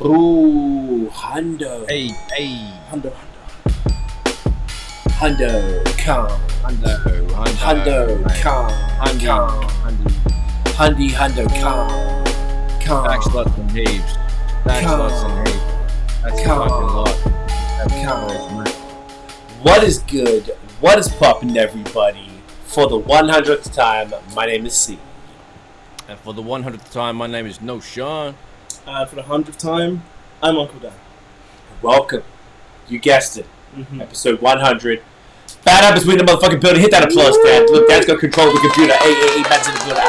Ooh, Hundo. Hey. Hundo. Come. Hundo, come. Backslots and heaps. That's a fucking lot. What is good? What is poppin', everybody? For the 100th time, my name is C. And for the 100th time, my name is No Sean. And for the 100th time, I'm Uncle Dan. Welcome. You guessed it. Episode 100. Bad happens in the motherfucking building. Hit that applause, Dan. Look, Dan's got control of the computer. Hey, Matt's in the building.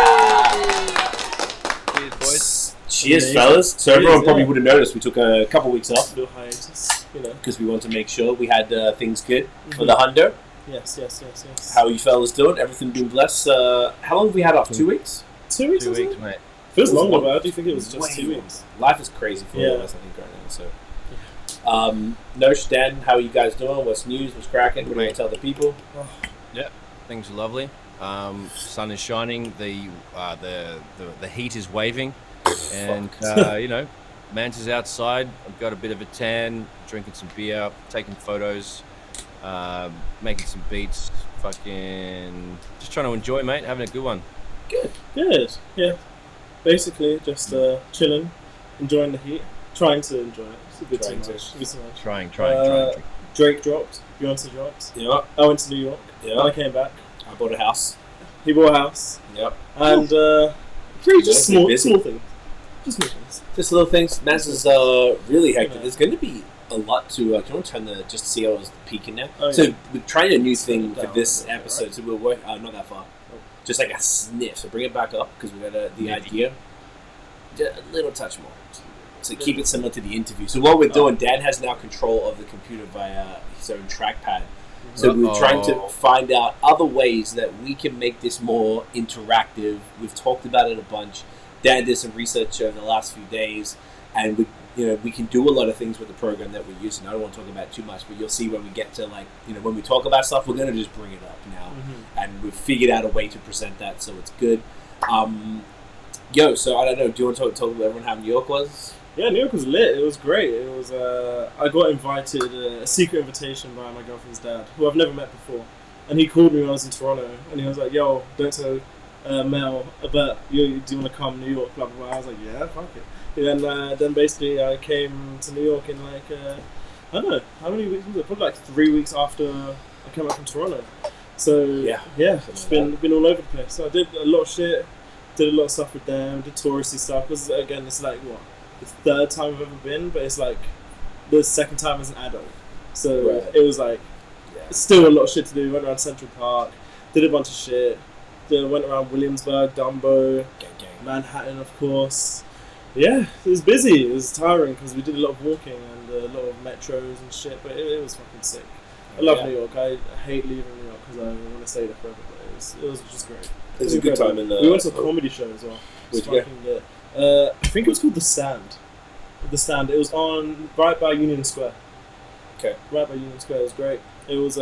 Cheers, boys. Cheers, fellas. So everyone probably would have noticed we took a couple weeks off. A little hiatus, because we wanted to make sure we had things good for the Hundo. Yes. How are you fellas doing? Everything been blessed? How long have we had off? 2 weeks? 2 weeks, mate. Feels longer, but I do think it was just 2 weeks. Life is crazy for all of us, I think, right now. So, Nosh, Dan, how are you guys doing? What's news? What's cracking? What do you want to tell the people? Yeah, things are lovely. Sun is shining. The heat is waving, and Mans is outside. I've got a bit of a tan, drinking some beer, taking photos, making some beats. Fucking just trying to enjoy, mate. Having a good one. Good. Yeah. Basically, just chilling, enjoying the heat, trying to enjoy it. It's a bit too much. Trying. Drake dropped. Beyonce dropped. Yeah. I went to New York. Yeah. I came back. I bought a house. He bought a house. Yep. And just small things. Just small things. Just little things. Mans is really hectic. There's going to be a lot to. Do you want to turn just to see how I was peeking now? Oh, yeah. So we're trying a new thing for this episode. Right? So we'll work. Not that far. Just like a sniff. So bring it back up because we got the idea. Just a little touch more. So keep it similar to the interview. So what we're doing, Dan has now control of the computer via his own trackpad. So we're trying to find out other ways that we can make this more interactive. We've talked about it a bunch. Dan did some research over the last few days, and we can do a lot of things with the program that we're using. I don't want to talk about it too much, but you'll see when we get to when we talk about stuff, we're going to just bring it up now, and we've figured out a way to present that, so it's good. So I don't know. Do you want to talk about everyone how New York was? Yeah, New York was lit. It was great. It was. I got invited, a secret invitation by my girlfriend's dad, who I've never met before, and he called me when I was in Toronto, and he was like, "Yo, don't tell Mel, but do you want to come to New York?" Blah blah blah. I was like, "Yeah, fuck it." And then basically I came to New York in I don't know how many weeks was it? Probably 3 weeks after I came back from Toronto. So yeah, it's been all over the place. So I did a lot of shit. Did a lot of stuff with them. Did touristy stuff. Because again, it's the third time I've ever been, but it's the second time as an adult. So it was still a lot of shit to do. Went around Central Park, did a bunch of shit. Went around Williamsburg, Dumbo, Manhattan, of course. Yeah, it was busy. It was tiring because we did a lot of walking and a lot of metros and shit. But it was fucking sick. I love New York. I hate leaving New York because I want to stay there forever. But it was just great. It was a good time in the. We went to a comedy show as well. It was fucking lit. I think it was called The Stand. The Stand. It was right by Union Square. Okay. Right by Union Square. It was great. It was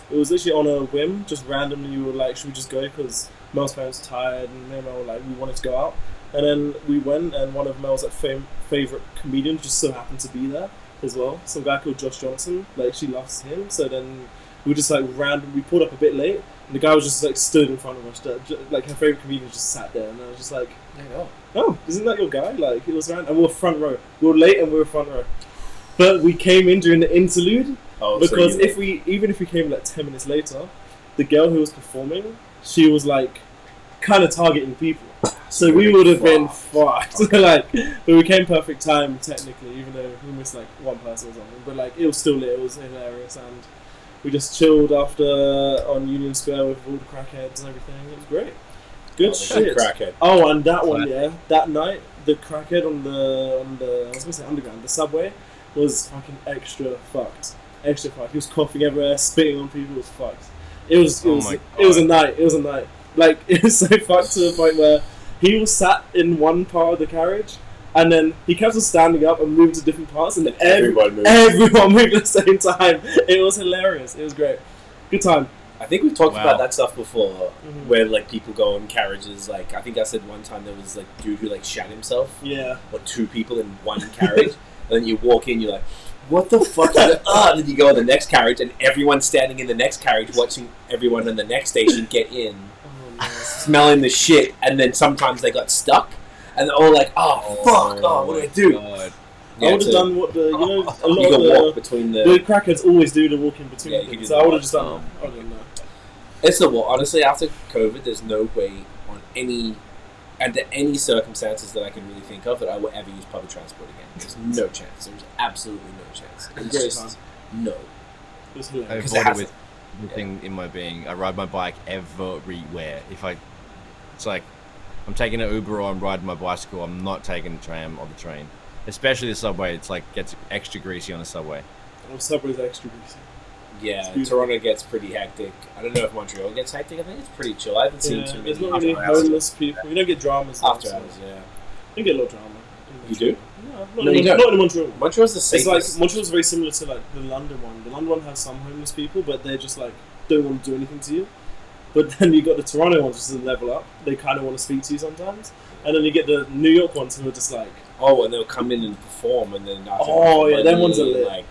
literally on a whim. Just randomly, we were like, should we just go? Because Mel's parents were tired, and me and Mel were like, we wanted to go out. And then we went, and one of Mel's favorite comedians just so happened to be there as well. Some guy called Josh Johnson. She loves him. So then we just we pulled up a bit late. And the guy was just stood in front of us. Her favorite comedian just sat there, and I was just like, "Oh, isn't that your guy?" It was around, and we were front row. We were late, and we were front row. But we came in during the interlude because even if we came 10 minutes later, the girl who was performing, she was kind of targeting people. So we would have been fucked. Okay. But we came perfect time technically, even though we missed one person or something. But it was still lit. It was hilarious, and we just chilled after on Union Square with all the crackheads and everything. It was great. Good shit. Crackhead. Oh, and that one, that night, the crackhead on the I was going to say underground, the subway, was fucking extra fucked. Extra fucked. He was coughing everywhere, spitting on people. It was fucked. It was a night. It was a night. It was so fucked to the point where he was sat in one part of the carriage, and then he kept on standing up and moved to different parts, and everyone moved at the same time. It was hilarious. It was great. Good time. I think we've talked Wow. about that stuff before, Mhm. where like people go in carriages. Like I think I said one time there was like a dude who like shat himself, Yeah. or two people in one carriage, and then you walk in, you're like, what the fuck? And then you go on the next carriage, and everyone's standing in the next carriage watching everyone in the next station get in, Oh, no. smelling the shit, and then sometimes they got stuck, and they're all like, oh fuck, oh what do I do? God. I would have done what the, a lot You can walk of between the the... crackheads always do, to walk in between Yeah, you can things. do So I that. would have just done that. I don't know. It's the honestly, after COVID, there's no way under any circumstances that I can really think of that I will ever use public transport again. There's no chance. There's absolutely no chance. It's Great just no. It was I hilarious. Because it avoid it has with everything in my being. I ride my bike everywhere. It's like I'm taking an Uber or I'm riding my bicycle. I'm not taking the tram or the train, especially the subway. It's like gets extra greasy on the subway. Oh, Subway's extra greasy. Yeah, It's beautiful. Toronto gets pretty hectic. I don't know if Montreal gets hectic. I think it's pretty chill. I haven't seen too many There's not really after hours. homeless people. You don't get dramas. though, After so- hours, yeah. You get a little drama. in You do? Montreal. No, you don't. Not in Montreal. Montreal's the It's safest. like Montreal's very similar to like the London one. The London one has some homeless people, but they just like don't want to do anything to you. But then you got the Toronto ones, which is a level up. They kind of want to speak to you sometimes, and then you get the New York ones who are just like, Oh, and they'll come in and perform, and then after Oh, yeah, them money, ones are lit. like,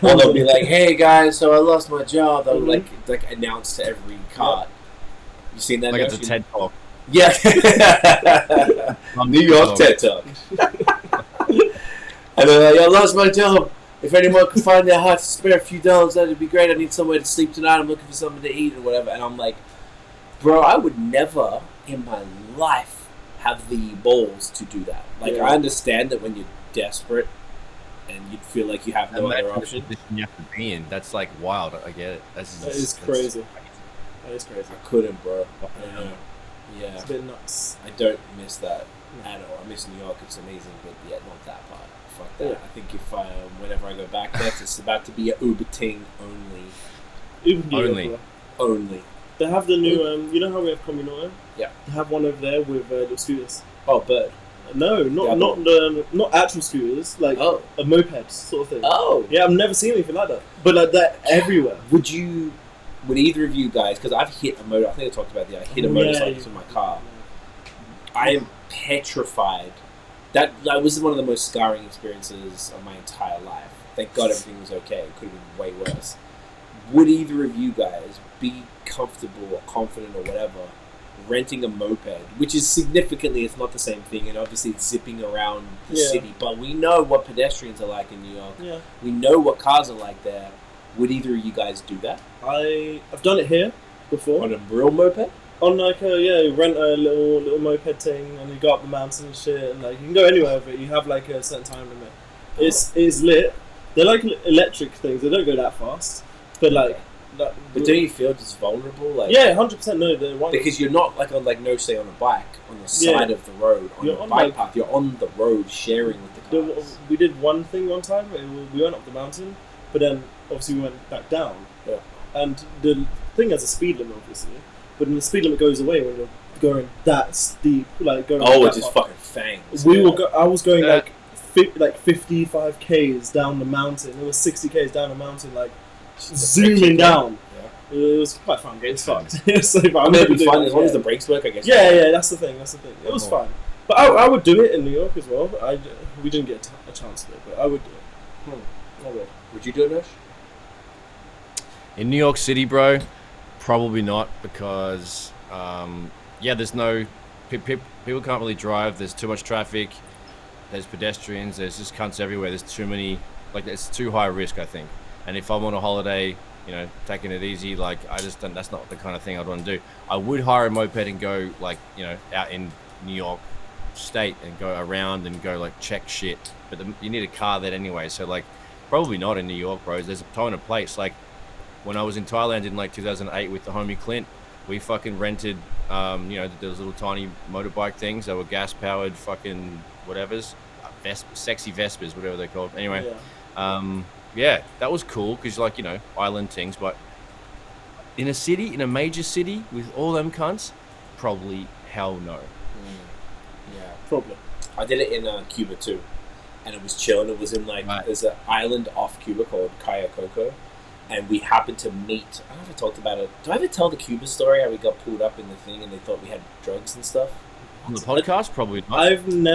or they'll be like, "Hey guys, so I lost my job." They'll Mhm. like announce to every cart. You seen that? Like it's a notion? TED talk. Yeah. New York TED Talk. And they're like, I lost my job. If anyone could find their heart to spare a few dollars, that'd be great. I need somewhere to sleep tonight. I'm looking for something to eat or whatever. And I'm like, bro, I would never in my life have the balls to do that. Like, Yeah. I understand that when you're desperate and you feel like you have no Imagine other the option. position you have to be in. That's like wild. I get it. That's crazy. That is crazy. I couldn't, bro. I don't know. Yeah. It's a bit nuts. I don't miss that at all. I miss New York. It's amazing, but yeah, not that part. Fuck that. Yeah. I think if whenever I go back there, it's about to be a Uber ting only. Even New York, Only. bro. Only. They have the new, you know how we have Communauto? Yeah. They have one over there with little scooters. Oh, bird. No, Yeah, not actual scooters, like Oh. a moped sort of thing. Oh. Yeah, I've never seen anything like that. But like that everywhere. Would either of you guys, because I've hit a motor, I think I talked about that, I hit a Oh, motorcycle yeah, with my car. I am petrified. That was one of the most scarring experiences of my entire life. Thank God everything was okay. It could have been way worse. Would either of you guys be comfortable or confident or whatever renting a moped, which is significantly, it's not the same thing, and obviously it's zipping around the Yeah. city, but we know what pedestrians are like in New York. Yeah. We know what cars are like there. Would either of you guys do that I've done it here before. on a real moped? On like you rent a little moped thing and you go up the mountain and shit, and like you can go anywhere with it. You have like a certain time limit. It's lit. They're like electric things. They don't go that fast, but like that. But don't you feel just vulnerable? Like, Yeah, 100%. No, they're one. because you're not like on say on a bike on the Yeah. side of the road on You're a on, bike like- path. You're on the road sharing with the cars. We did one thing one time. We went up the mountain, but then obviously we went back down. Yeah. And the thing has a speed limit, obviously, but then the speed limit goes away when you're going that steep, like going. Oh, that it's just far. fucking fangs. We were. I was going Yeah. like 55 k's down the mountain. It was 60 k's down the mountain, like zooming down. Yeah. It was quite fun. It was It's fun. fun. It was so fun. I I'm mean, it'd never be doing fun it as long as the again. brakes work, I guess. Yeah, that's the thing. It was Oh. fun. But I would do it in New York as well. We didn't get a chance to do it, but I would do it. I would. Would you do it, Nosh? In New York City, bro, probably not because, there's no... People can't really drive. There's too much traffic. There's pedestrians. There's just cunts everywhere. There's too many... Like, it's too high risk, I think. And if I'm on a holiday, taking it easy, like, I just don't... That's not the kind of thing I'd want to do. I would hire a moped and go, like, out in New York State and go around and go, like, check shit. But you need a car there anyway. So, like, probably not in New York, bros. There's a time and a place. Like, when I was in Thailand in like 2008 with the homie Clint, we fucking rented, those little tiny motorbike things that were gas powered, fucking whatevers, sexy Vespers, whatever they're called. Anyway, that was cool because island things. But in a major city with all them cunts, probably hell no. Yeah. Probably. I did it in Cuba too, and it was chill. And it was in like Right. there's an island off Cuba called Cayo Coco, and we happened to meet. I don't know if I talked about it. Do I ever tell the Cuba story? How we got pulled up in the thing and they thought we had drugs and stuff? On the podcast, probably not. I didn't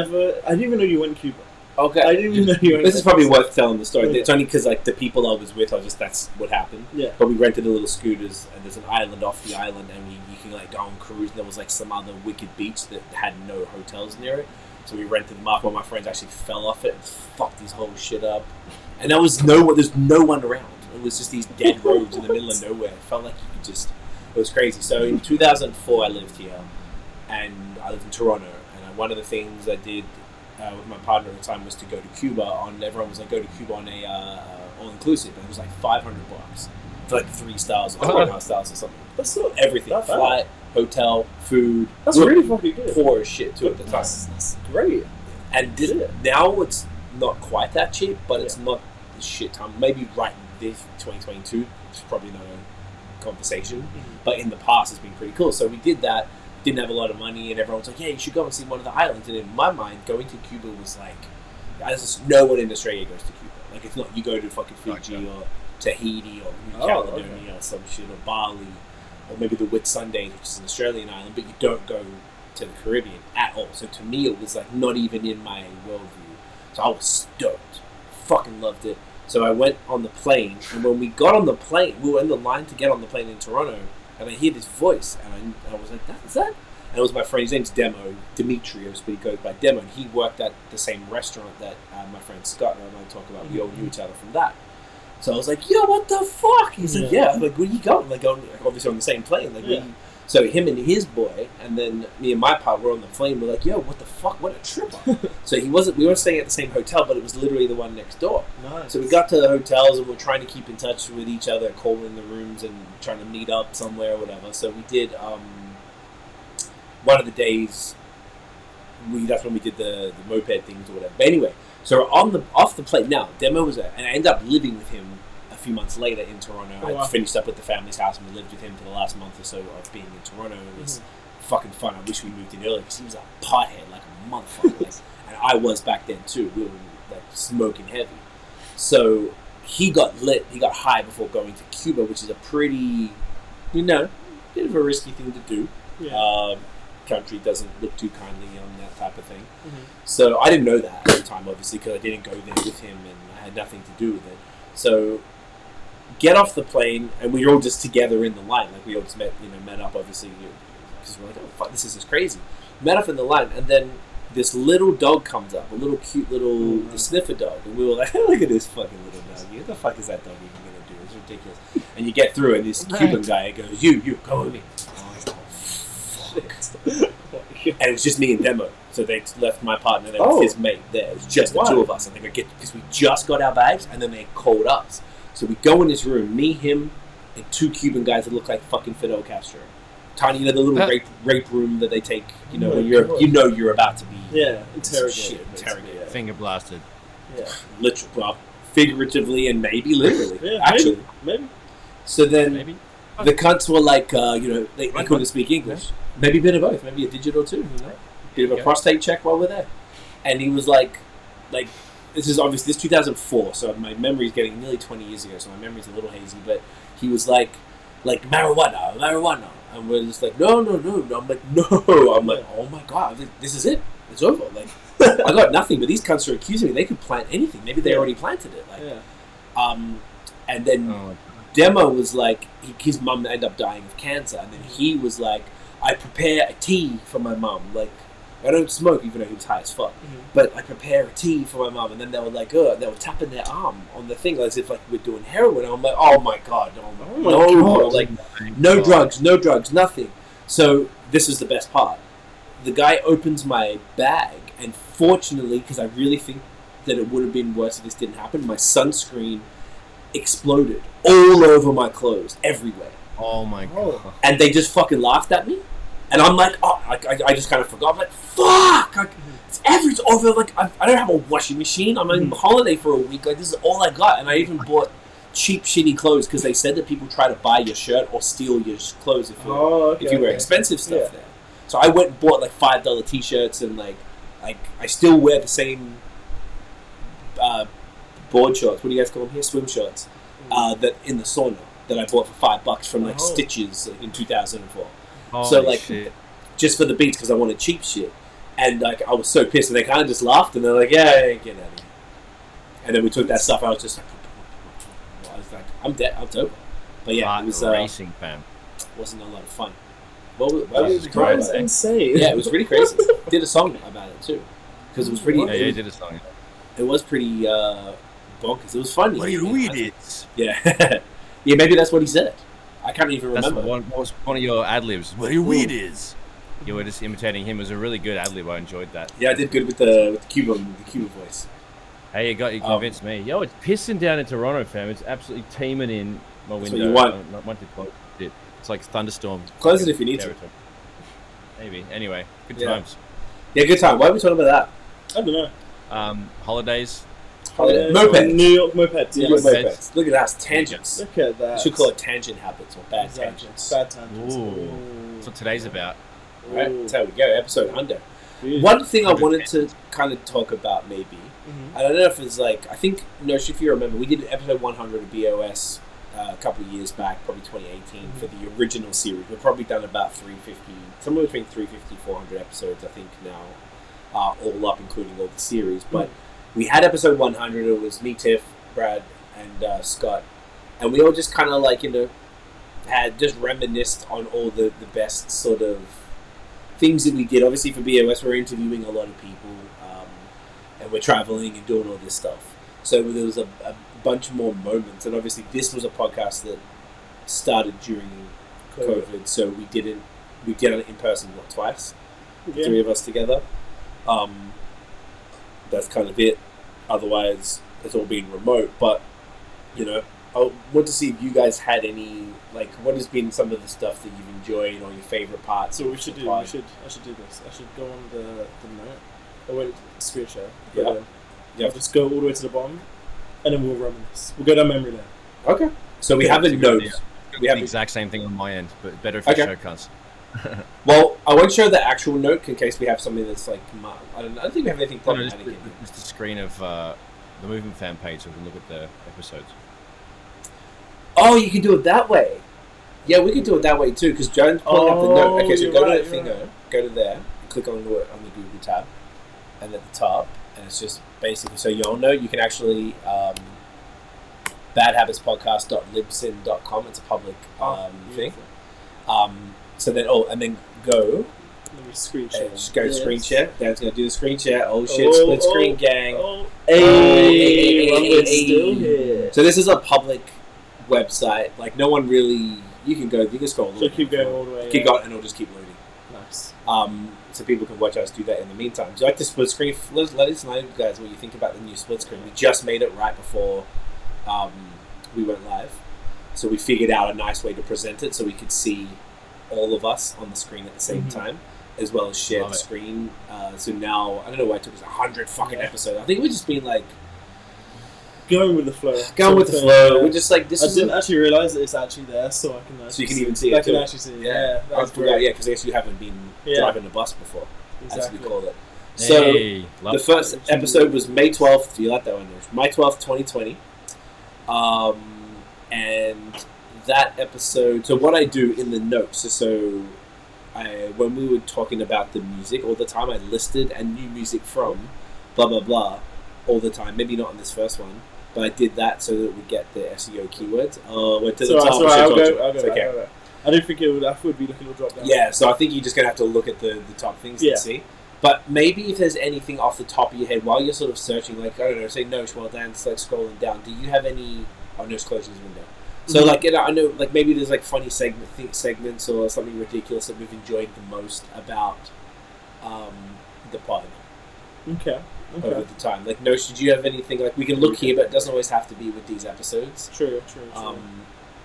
even know you went to Cuba. Okay. I didn't even know you went This is to probably Cuba. worth telling the story. Yeah. It's only because like the people I was with, that's what happened. Yeah. But we rented a little scooters, and there's an island off the island, and you can like go on cruise. And there was like some other wicked beach that had no hotels near it, so we rented them up. One of my friends actually fell off it and fucked his whole shit up. And there's no one around. It was just these dead roads in the middle of nowhere. It felt like you could just. It was crazy. So in 2004, I lived here, and I lived in Toronto. And one of the things I did with my partner at the time was to go to Cuba everyone was like, go to Cuba on a all-inclusive, and it was like $500 for like 3 stars or 4.5 stars or something. That's not Everything. that bad. Flight, hotel, food. That's We were really fucking good. poor as shit too at the time. That's great. And now it's not quite that cheap, but it's not the shit time. Maybe right this 2022, it's probably not a conversation, but in the past it's been pretty cool. So we did that. Didn't have a lot of money, and everyone was like, "Yeah, you should go and see one of the islands." And in my mind, going to Cuba was like, no one in Australia goes to Cuba. Like, it's not you go to fucking Fiji or Tahiti or New Caledonia or some shit, or Bali, or maybe the Whitsundays, which is an Australian island, but you don't go to the Caribbean at all. So to me, it was like not even in my worldview. So I was stoked, fucking loved it. So I went on the plane, and when we got on the plane, we were in the line to get on the plane in Toronto. And I hear this voice, and I was like, "Is that?" And it was my friend. His name's Demetrios, but he goes by Demo. And he worked at the same restaurant that my friend Scott and I talk about. We all knew each other from that. So I was like, "Yo, what the fuck?" He's like, "Yeah." I'm like, "Where you going?" Like, obviously on the same plane. Like, so him and his boy, and then me and my pal were on the plane. We're like, "Yo, what the fuck? What a tripper!" So we weren't staying at the same hotel, but it was literally the one next door. Nice. So we got to the hotels, and we're trying to keep in touch with each other, calling the rooms, and trying to meet up somewhere or whatever. So we did one of the days. That's when we did the moped things or whatever. But anyway, so we're off the plane now. Demo was and I ended up living with him a few months later in Toronto. Oh, wow. I finished up at the family's house, and we lived with him for the last month or so of being in Toronto. It was fucking fun. I wish we moved in earlier because he was a pothead, like a motherfucker. Like, and I was back then too. We were like smoking heavy. So he got lit. He got high before going to Cuba, which is a pretty, bit of a risky thing to do. Yeah. Country doesn't look too kindly on that type of thing. So I didn't know that at the time, obviously, because I didn't go there with him, and I had nothing to do with it. So get off the plane, and we were all just together in the line. Like, we all just met up, obviously, because we're like, oh fuck, this is just crazy. Met up in the line, and then this little dog comes up, a little cute little the sniffer dog, and we were like, look at this fucking little dog. What the fuck is that dog even gonna do? It's ridiculous. And you get through, and this Cuban guy goes, you go with me. And it was just me and Demo, so they left my partner there with his mate there. It was just the two of us. I think because we just got our bags, and then they called us. So we go in this room, me, him, and 2 Cuban guys that look like fucking Fidel Castro. Tiny, the little rape room that they take. When you're about to be interrogated, Finger blasted. Yeah. Literally, well, figuratively and maybe literally. Yeah, actually, maybe. So then. Maybe. The cunts were like, they couldn't speak English. Maybe a bit of both. Maybe a digital too. Bit of a prostate check while we're there. And he was like, this is obviously, this 2004, so my memory's getting nearly 20 years ago, so my memory's a little hazy, but he was like marijuana. And we're just like, no. I'm like, no. I'm like, oh my God, this is it. It's over. Like, I got nothing, but these cunts are accusing me. They could plant anything. Maybe they already planted it. And then Demo was like, his mum ended up dying of cancer, and then he was like, I prepare a tea for my mum. Like, I don't smoke, even though he was high as fuck, but I prepare a tea for my mum. And then they were like, they were tapping their arm on the thing as if like we're doing heroin. And I'm like, oh my God, no, like no drugs, nothing. So this is the best part. The guy opens my bag, and fortunately, because I really think that it would have been worse if this didn't happen, my sunscreen exploded all over my clothes, everywhere. Oh my God. And they just fucking laughed at me. And I'm like, I just kind of forgot. I'm like, fuck! It's over. Like, I don't have a washing machine. I'm on holiday for a week. Like, this is all I got. And I even bought cheap, shitty clothes because they said that people try to buy your shirt or steal your clothes if you wear expensive stuff there. So I went and bought like $5 t-shirts, and like I still wear the same board shorts. What do you guys call them here? Swim shorts. that in the sauna that I bought for $5 from like Oh. Stitches in 2004. Holy So, like, shit. Just for the beats because I wanted cheap shit. And like I was so pissed, and they kind of just laughed, and they're like, "Yeah, get out of here." And then we took that stuff. I was just like, I was like, "I'm dead. I'm over." But yeah, it was racing, fam. wasn't a lot of fun. What was Jesus the Christ. That's insane. Yeah, it was really crazy. Did a song about it too, because it was pretty. Yeah, you did a song. It was pretty bonkers. It was funny. it? Yeah, yeah. Maybe that's what he said. I can't even That's remember. what was one of your ad libs. What do you weed is? You were just imitating him. It was a really good ad lib. I enjoyed that. Yeah, I did good with the Cuba voice. Hey, you convinced me. Yo, it's pissing down in Toronto, fam. It's absolutely teeming in my That's window. what you want. Not want to close it. It's like thunderstorm. Close it if you need to. territory. Maybe. Anyway, good Yeah. times. Yeah, good time. Why are we talking about I don't know. Holidays. that? So Mopeds. New York mopeds. New Yes. York mopeds. Look at that. Tangents. Look at that. Should call it tangent habits or bad Exactly. tangents. Bad tangents. Ooh. That's what today's about. Right? That's how we go. Episode Hundo. Ooh. One thing I wanted to kind of talk about, maybe, Mhm. I don't know if it's like, I think, Nosh, if you remember, we did episode 100 of BOS a couple of years back, probably 2018, for the original series. We've probably done about 350, somewhere between 350, 400 episodes, I think, now, all up, including all the series. But we had episode 100, it was me, Tiff, Brad, and Scott, and we all just kind of like, had just reminisced on all the best sort of things that we did. Obviously, for BOS, we're interviewing a lot of people, and we're traveling and doing all this stuff. So there was a bunch more moments, and obviously, this was a podcast that started during COVID. So we did it in person twice, the three of us together. That's kind of it. Otherwise, it's all been remote. But I want to see if you guys had any, like, what has been some of the stuff that you've enjoyed or your favorite parts. So of we should the do. pod? I should do this. I should go on the note. I won't screen share. Yeah. But then Yeah. I'll just go all the way to the bottom, and then we'll reminisce. We'll go down memory lane. Okay. So we have a That's a good note. idea. We The have exact same thing on my end, but better if you Okay. show cunts. Well, I won't show the actual note in case we have something that's like, I don't think we have anything No, just, problematic in here. just the screen of the movement fan page so we can look at the episodes. Oh, you can do it that way. Yeah, we can do it that way too, because Joan's pulling up the note. Okay, so you're go right, to the you're finger, right. go to there, and click on the Google tab, and at the top, and it's just basically, so you'll know you can actually, badhabitspodcast.libsyn.com, it's a public thing. So then, and then go, Let me screen share. just go to Yes. screen share. Dan's going to do the screen share. Oh shit, Oh, split oh, screen gang. Oh, hey, Rumble's hey. still here. So this is a public website. Like, no one really, you can scroll. So keep going all the way. Keep going, and it'll just keep loading. Nice. So people can watch us do that in the meantime. Do you like the split screen? Let us know, guys, what you think about the new split screen. We just made it right before we went live. So we figured out a nice way to present it so we could see all of us on the screen at the same time, as well as share Love the it. screen. So now, I don't know why it took us 100 fucking Yeah. episodes. I think we've just been like, Going with the flow. going with the flow. We're just like, this I is didn't actually realise that it's actually there, so I can. So you can even see I it can too. actually see it. Yeah. Yeah, I that's forgot, great. because I guess you haven't been Yeah. driving a bus before, as Exactly. we call it. So Hey, love the first episode was May 12th. Do you like that one, Nish? May 12th, 2020. And that episode. So what I do in the notes, when we were talking about the music all the time, I listed and new music from blah blah blah all the time. Maybe not on this first one, but I did that so that we get the SEO keywords. Went to the top. I'll I go. told you. I'll go. It's okay. I'll go. I didn't think it would. I thought it'd be looking to drop down. Yeah, so I think you're just going to have to look at the top things Yeah. and see. But maybe if there's anything off the top of your head while you're sort of searching, like, I don't know, say Nosh while Dan's like scrolling down, do you have any... Oh, Nosh closes his window. So, like, I know, like, maybe there's, like, funny segments or something ridiculous that we've enjoyed the most about the pod Okay. over the time. Like, Nosh, did you have anything... Like, we can look here, but it doesn't always have to be with these episodes. True.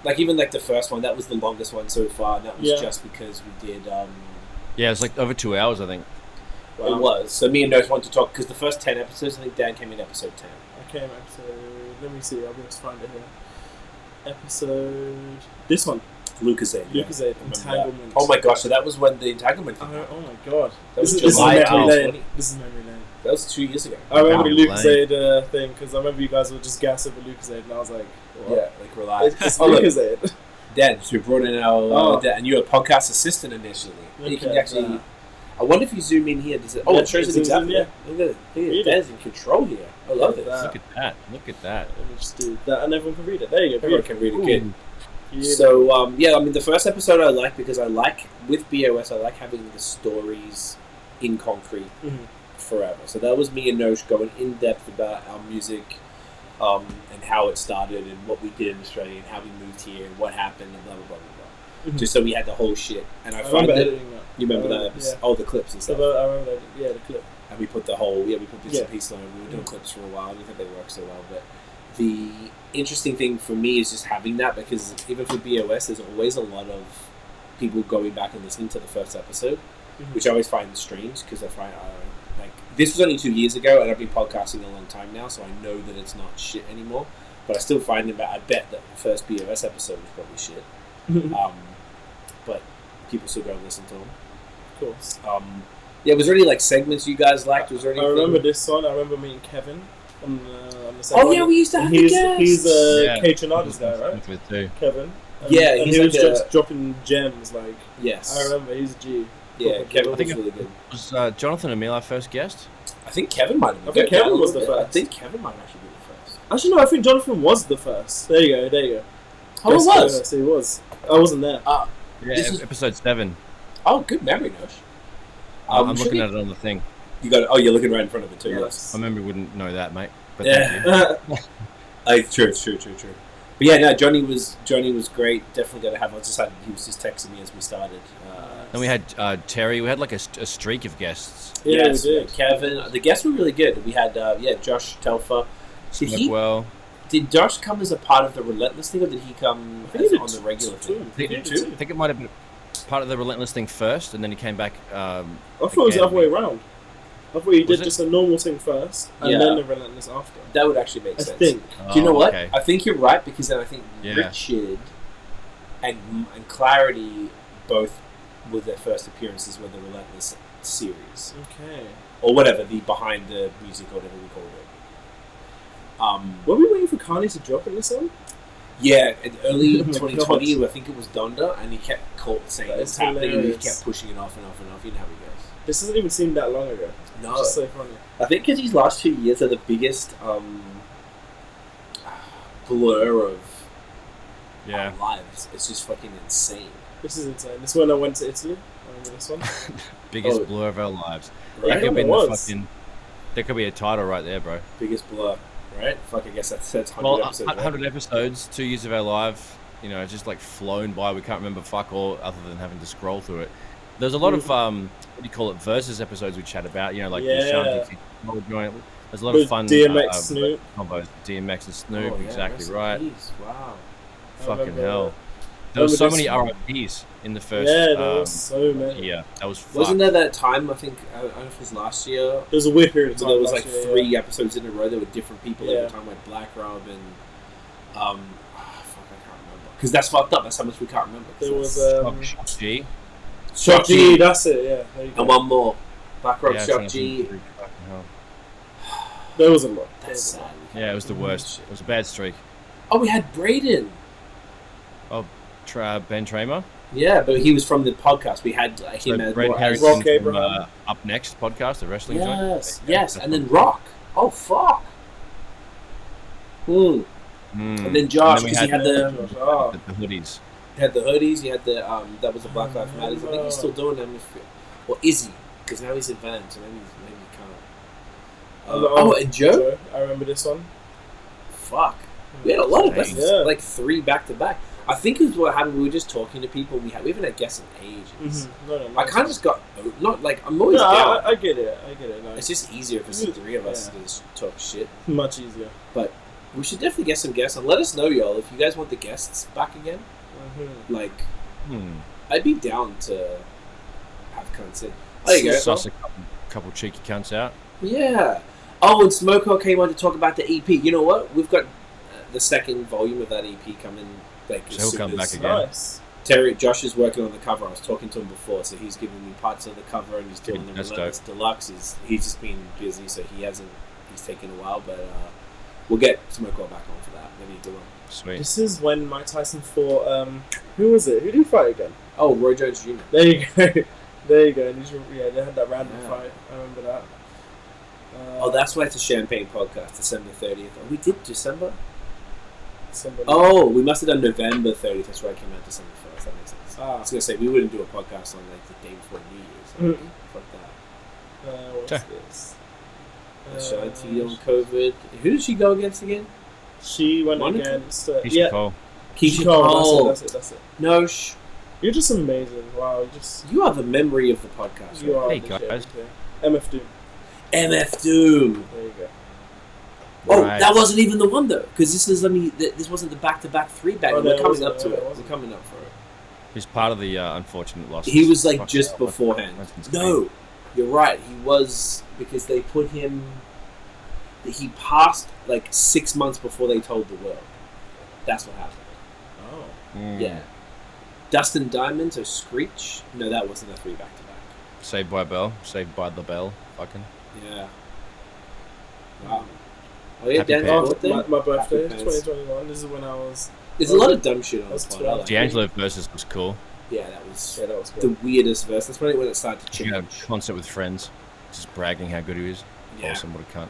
Like, even, like, the first one, that was the longest one so far, and that was Yeah. just because we did... Yeah, it's like over 2 hours, I think. It was. So me and Nosh wanted to talk, because the first 10 episodes, I think Dan came in episode 10. Okay, episode. Let me see. I'll be able to find it here. Episode. This one. Lucasade. Lucasade. Entanglement. Oh my gosh, so that was when the entanglement thing happened. Oh my god. That was This is July memory lane. 2020. This is memory lane. That was 2 years ago. I remember the Lane. Lucozade thing because I remember you guys were just gassing with Lucozade, and I was like, what? Yeah, like relax. It's look, Lucozade. Dan, so we brought in our Dan, and you were a podcast assistant initially. You can actually. I wonder if you zoom in here. Does it, it shows it exactly. Yeah. Look at it. Dan's in control here. I love it. that. Look at that. Look at that. Let me just do that, and everyone can read it. There you go. Everyone can read it good. Yeah. So, yeah, I mean, the first episode I like because I like, with BOS, I like having the stories in concrete forever. So that was me and Nosh going in depth about our music and how it started and what we did in Australia and how we moved here and what happened and blah, blah, blah, blah, blah. Just so we had the whole shit. And I find remember that, editing that. you remember that? Yeah. Oh, the clips and stuff. I remember that. Yeah, the clip. And we put the whole, we put bits and pieces on it. We were doing clips for a while. I didn't think they worked so well. But the interesting thing for me is just having that because even for BOS, there's always a lot of people going back and listening to the first episode, which I always find strange because I find, like, this was only 2 years ago and I've been podcasting a long time now, so I know that it's not shit anymore. But I still find that I bet that the first BOS episode was probably shit. But people still go and listen to them. Of course. Yeah, was there any like segments you guys liked? Was there anything? I remember this one. I remember meeting Kevin on the Oh yeah, we used to have the guests. He's a Cajun artist guy, right? With too. Kevin. Yeah, and he's he was like just dropping gems. Like yes, I remember he's a G. Yeah, Kevin was I think really good. Was Jonathan Emile our first guest? I think Kevin might have been. I think Kevin was the I first. think Kevin might actually be the first. Actually, no. I think Jonathan was the first. There you go. Oh, it was. So he was. I wasn't there. Yeah, This was- episode 7. Oh, good memory, Nosh. I'm looking at it on the thing. You got it. Oh, you're looking right in front of it too. Yes. I remember you wouldn't know that, mate. But Yeah. True. But yeah, no, Johnny was great. Definitely got to have. He was just texting me as we started. Then we had Terry. We had like a streak of guests. Yeah, yes, we did. Kevin. The guests were really good. We had Josh Telfer. Did Josh come as a part of the Relentless thing, or did he come I think he on did the regular thing? He did too. I think it might have been part of the Relentless thing first, and then he came back. I thought it was the other way around. I thought he did it? just a normal thing first, and then the Relentless after. That would actually make I sense. think. Do you know what? Okay. I think you're right because then I think Yeah. Richard and Clarity both were their first appearances with the Relentless series Okay. or whatever, the behind the music or whatever we call it. Were we waiting for Kanye to drop in this one? Yeah, in early Oh my 2020, God. I think it was Donda, and he kept saying That it was is happening, and he hilarious. kept pushing it off and off and off. You know how he goes. This doesn't even seem that long ago. No, It's just so funny. I think because these last 2 years are the biggest blur of Yeah. our lives. It's just fucking insane. This is insane. This one I went to Italy. I remember this one. Biggest Oh. blur of our lives. Right? That could be It in the was. fucking. That could be a title right there, bro. Biggest blur, right? Fuck, I guess that's 100 Well, episodes. right? 100 episodes, 2 years of our life. You know, just like flown by. We can't remember fuck all other than having to scroll through it. There's a lot of what do you call it? Verzuz episodes we chat about. You know, like the Yeah. Shanty joint. There's a lot With of fun. DMX, Snoop. Combos. DMX and Snoop. Oh, yeah, exactly rest in right. peace. Wow. I Fucking remember hell. There was so remember many this- RIPs in the first. Yeah, there was so many. Yeah, that was. Wasn't fucked. there that time, I think, I don't know if it was last year, There was a weird period of where time. there was like last year, 3 episodes in a row, there were different people Yeah. every time, like Black Rob and, fuck, I can't remember. Because that's fucked up, that's how much we can't remember. 'Cause There was that's- Shock G. Shock G, G, that's it, yeah. There you go. and one more. Black Rob, Yeah, Shock G. fucking hell. There was a lot. That's sad. Yeah, it was the worst. It was a bad streak. Oh, we had Braden. Ben Tramer. Yeah, but he was from the podcast. We had him as Brad more as Harrison Rock from Abraham. Up Next podcast, the wrestling joint. Yes, and then Rock. Oh, fuck. And then Josh, we because he had the Oh, the hoodies. hoodies, he had the, that was the Black Lives Matter. I think he's still doing them. Or is he? Because now he's in Vans, so maybe he can't. And Joe? I remember this one. Fuck. We had a lot of guests, Yeah. like 3 back to back. I think it was what happened. We were just talking to people. We haven't had guests in ages. No, I kind of just got not like I'm always No, down. I get it. Like, It's just easier if it's the 3 of us to just talk shit. much easier. We should definitely get some guests and let us know, y'all, if you guys want the guests back again. Like, I'd be down to have content. There you go. Suss a couple cheeky cunts out. Yeah. Oh, and Smoko came on to talk about the EP. You know what? We've got the second volume of that EP coming. Like, So he'll come back again. Nice. Josh is working on the cover. I was talking to him before, so he's giving me parts of the cover, and he's doing the Relentless Deluxe. He's just been busy, so he's taken a while, but we'll get Smoke Call back on for that. Maybe a good one. Sweet. This is when Mike Tyson fought. Who was it? Who did he fight again? Oh, Roy Jones Jr. There you go. There you go. And they had that random fight. I remember that. That's why it's a Champagne podcast, December 30th. Oh, we did December? December. Oh, we must have done November 30th. That's why it came out December 1st. That makes sense. I was going to say, we wouldn't do a podcast on like the day before New Year's. Fuck that. What's this? Shanti on COVID. Who did she go against again? She went against... Keisha Cole. Keisha Cole. That's it. No, you're just amazing. Wow. You are the memory of the podcast. You are. Hey, guys. MF Doom. MF Doom. There you go. Oh, that wasn't even the one though, because this wasn't the back-to-back 3-back. We're coming up to it. We're coming up for it. He's part of the unfortunate loss. He was like just beforehand. No, you're right. He was, because they put him. He passed like 6 months before they told the world. That's what happened. Oh. Yeah. Dustin Diamonds or Screech? No, that wasn't a 3 back-to-back. Saved by the Bell. Fucking. Yeah. Wow. Oh yeah, Happy Dan's birthday. My birthday, 2021. This is when I was. There's a lot of dumb shit on this one. Like D'Angelo versus was cool. Yeah, that was good. The weirdest verse. That's when it started to change. You know, concert with friends, just bragging how good he is. Yeah. Awesome, what a cunt.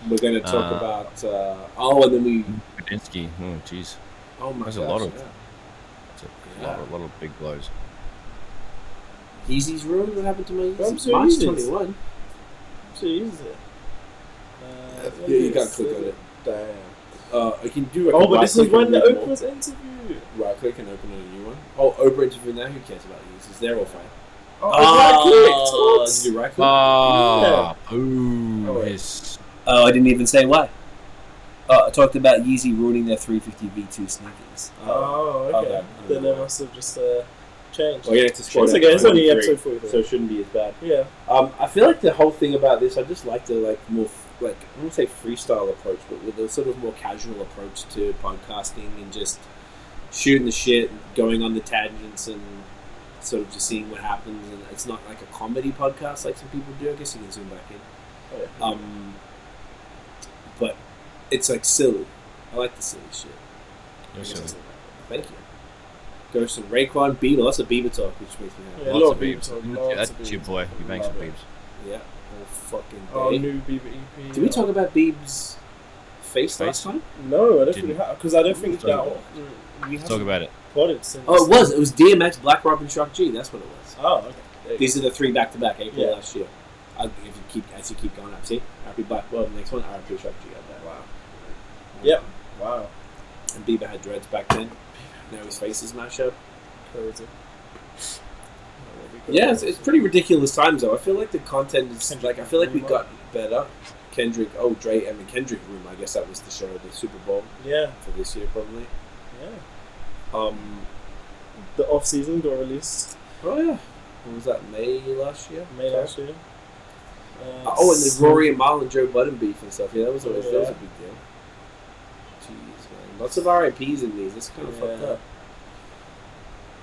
We're going to talk about. And then we. Badinsky. Oh, jeez. Oh my god. There's a lot of. A lot of big blows. Yeezy's ruined. What happened to my Yeezy? I'm so March Yeezys. 21. So easy. Yeah, you can't click on it. Damn. I can do. But this is when the Oprah's interview. Right click and open a new one. Oh, Oprah interview now. Who cares about Yeezys? They're all fine. Did you right click? Ooh. Yes. Oh, I didn't even say why. I talked about Yeezy ruining their 350 V2 sneakers. Okay. Then they must have just changed. Oh, yeah, it's only episode 43. So it shouldn't be as bad. Yeah. I feel like the whole thing about this, I just like the more I wouldn't say freestyle approach, but with a sort of more casual approach to podcasting and just shooting the shit, going on the tangents, and sort of just seeing what happens. And it's not like a comedy podcast like some people do. I guess you can zoom back in. Oh, yeah. But it's like silly. I like the silly shit. You're silly. Thank you. Go some Raekwon, Bieber. Lots of Bieber talk, which makes me happy. Yeah, Lots of Biebs. Biebs. That's your boy. You bang some Biebs. Yeah, all fucking day. Oh, new Bieber EP. Did we talk about Biebs' face last time? No, I don't think we have. Because I don't think that we Let's talk about it. Since. Oh, it was DMX, Black Robin, Shock G. That's what it was. Oh, okay. These are the 3 back-to-back April last year. As you keep going up, see? Happy Black World. Next one, RP Shock G. Wow. Yep. Wow. And Bieber had dreads back then. Now his face is mashed up. Crazy. Yeah, it's pretty ridiculous times though. I feel like the content is like, I feel like we got better. Kendrick, Kendrick Room. I guess that was the show, the Super Bowl. Yeah. For this year, probably. Yeah. The off season got released. Oh yeah. What was that? May last year. Last year. And the Rory and Marlon Joe Budden beef and stuff. Yeah, that was a big deal. Jeez, man. Lots of RIPs in these. It's kind of fucked up.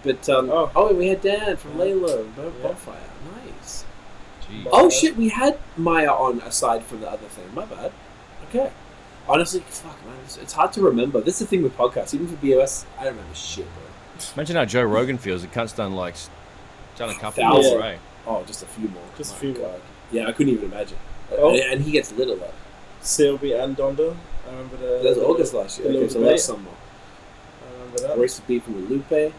But we had Dan from Laylo, Bonfire. Nice. Jeez. Oh shit, we had Maya on aside from the other thing. My bad. Okay. Honestly, fuck man, it's hard to remember. This is the thing with podcasts. Even for BOS, I don't remember shit, bro. Imagine how Joe Rogan feels. The cunt's done a couple more, right? Oh, just a few more. Just a few more. Yeah, I couldn't even imagine. And he gets lit a lot. Sylvie and Donda. I remember that. That was August last year. Okay, so last summer. I remember that. Royce beefing with Lupe.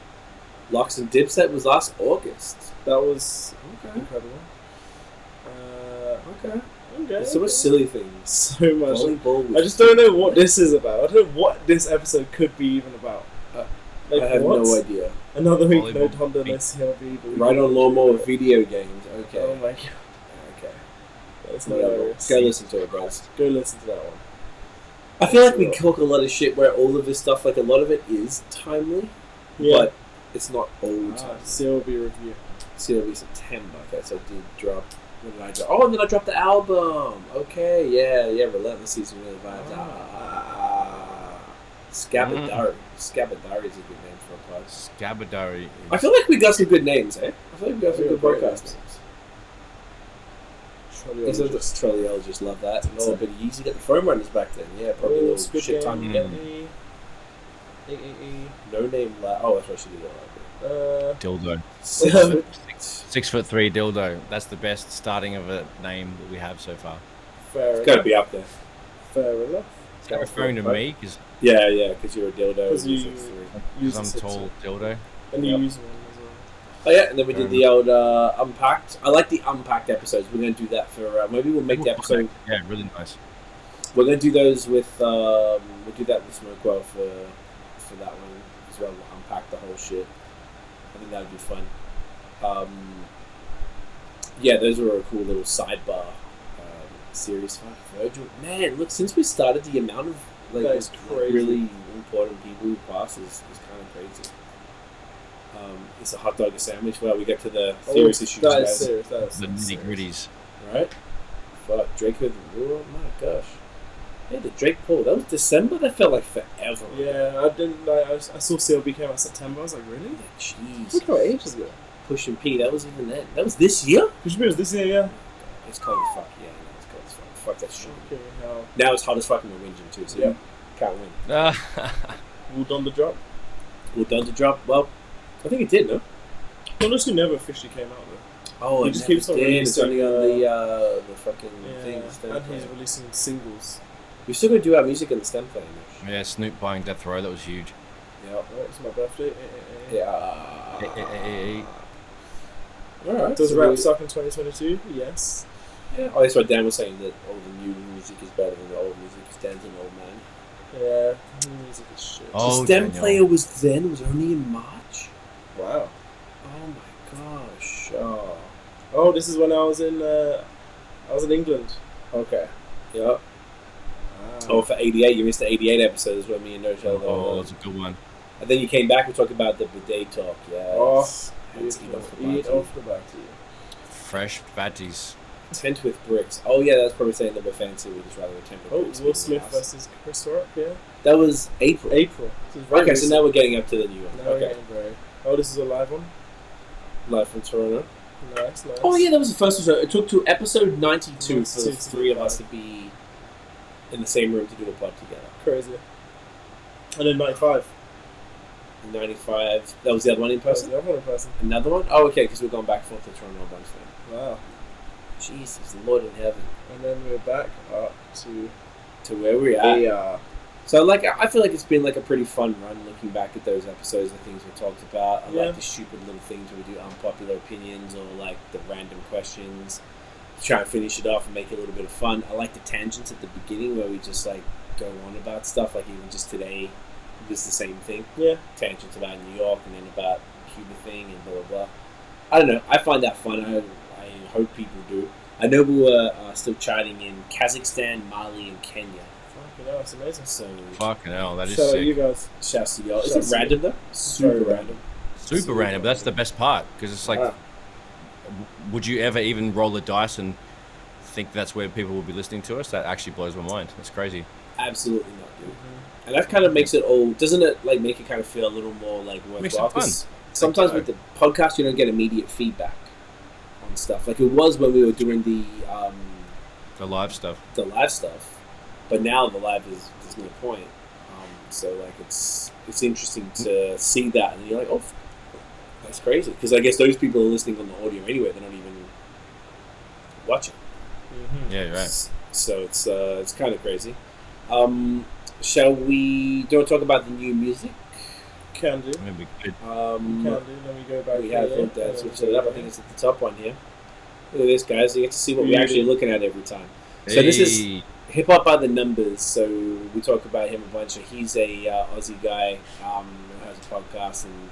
Locks and Dipset was last August. That was incredible. Okay. So much silly things. So much. Volleyball. I just don't know what this is about. I don't know what this episode could be even about. I have no idea. Another week, no Honda, no CLB. Right on Lawnmower video games. Okay. Oh my god. Okay. That's hilarious. Go listen to it, guys. Go listen to that one. I feel like we talk a lot of shit where all of this stuff, like a lot of it is timely, but it's not all time. CLB review. CLB September. Okay, so I did drop. What did I drop? Oh, and then I dropped the album. Okay, yeah. Relentless Season really vibes. Scabadari. Scabadari is a good name for a pod. Scabadari. I feel like we got some good names, eh? I feel like we got some good podcast names. Trolleologists love that. Oh, but you used to get the foam runners back then. Yeah, probably a little shit time you get. No name. Oh, that's what she did. Dildo. 6'3" dildo. That's the best starting of a name that we have so far. Fair it's got to be up there. Fair enough. Is that referring to me? Cause yeah, because you're a dildo. Because I'm tall dildo. And you use one as well. Oh yeah, and then we did the old Unpacked. I like the Unpacked episodes. We're going to do that for... maybe we'll make the episode... Yeah, really nice. We're going to do those with... we'll do that with Smokewell for that one as well. We'll unpack the whole shit. I think that would be fun. Yeah, those were a cool little sidebar series. Virgil, man, look, since we started, the amount of like really important people who pass is kind of crazy. It's a hot dog, a sandwich. Well, we get to the serious issues. That is serious. That is the nitty gritties, right? Fuck, Drake with oh my gosh. Hey, the Drake Paul. That was December. That felt like forever. Yeah, I didn't. I saw CLB came out in September. I was like, really? Yeah, jeez. Look how ages ago. Pushing P. That was even then. That was this year. Pushing P was this year, yeah. It's cold as fuck. Yeah, it's cold as fuck. Fuck that shit. Okay, now it's hot as fuck in the Windsor too. So you can't win. Well done the drop. Well done to drop. Well, I think it did, no? Honestly, never officially came out though. Oh, he just keeps on releasing. It's only on the fucking things. And he's releasing singles. We're still going to do our music in the stem playing. Yeah, Snoop buying Death Row, that was huge. Yeah. Oh, it's my birthday. Yeah. Alright. Does rap suck in 2022? Yes. Yeah. Oh, that's what Dan was saying, that all the new music is better than the old music. Because Dan's an old man. Yeah, new music is shit. The stem player was only in March? Wow. Oh my gosh. Oh, this is when I was in England. Okay. Yeah. Oh, for 88, you missed the 88 episodes where me and No Show. Oh, that's a good one. And then you came back and talked about the bidet talk. Yeah. Oh, eat off the back to you. Fresh fatties. Tent with bricks. Oh yeah, that's probably saying that we're fancy. We just rather a tent with bricks. Will Smith versus Chris Rock. Yeah. That was April. Okay, recent. so now we're getting up to the new one. Okay. Oh, this is a live one. Live from Toronto. Nice. Oh yeah, that was the first one. It took to episode 92 for the three of us to be in the same room to do a pod together. Crazy. And then 95. 95. That was the other one in person? That was the other one in person. Another one? Oh, okay, because we've gone back and forth to Toronto a bunch then. Wow. Jesus, Lord in heaven. And then we're back up to where we're at. So, like, I feel like it's been, like, a pretty fun run looking back at those episodes, the things we talked about. I like the stupid little things where we do unpopular opinions or, like, the random questions. Try and finish it off and make it a little bit of fun. I like the tangents at the beginning where we just, like, go on about stuff. Like, even just today, it was the same thing. Yeah. Tangents about New York and then about Cuba thing and blah, blah, blah. I don't know. I find that fun. I hope people do. I know we were still chatting in Kazakhstan, Mali, and Kenya. Fucking hell, that's amazing. So, fucking hell, that is sick. Shout out you guys. Shouts to y'all. Is it random though? Super random. Super random, but that's the best part. Because it's like, would you ever even roll the dice and think that's where people will be listening to us? That actually blows my mind. That's crazy. Absolutely not, dude. Mm-hmm. And that kind of makes it all... Doesn't it like make it kind of feel a little more like worthwhile? Sometimes with the podcast, you don't get immediate feedback on stuff. Like it was when we were doing the live stuff. The live stuff, but now the live there's no point. So like it's interesting to see that, and you're like, oh, that's crazy. Because I guess those people are listening on the audio anyway. They're not even watching. Mm-hmm. Yeah, you're right. So it's kind of crazy. Shall we? Do you want to talk about the new music? Can do. Maybe we could. Can do. Then we go back. We have switch it up. I think it's at the top one here. Look at this, guys. You get to see what we're actually looking at every time. So this is Hip Hop by the Numbers. So we talk about him a bunch. He's a Aussie guy who has a podcast, and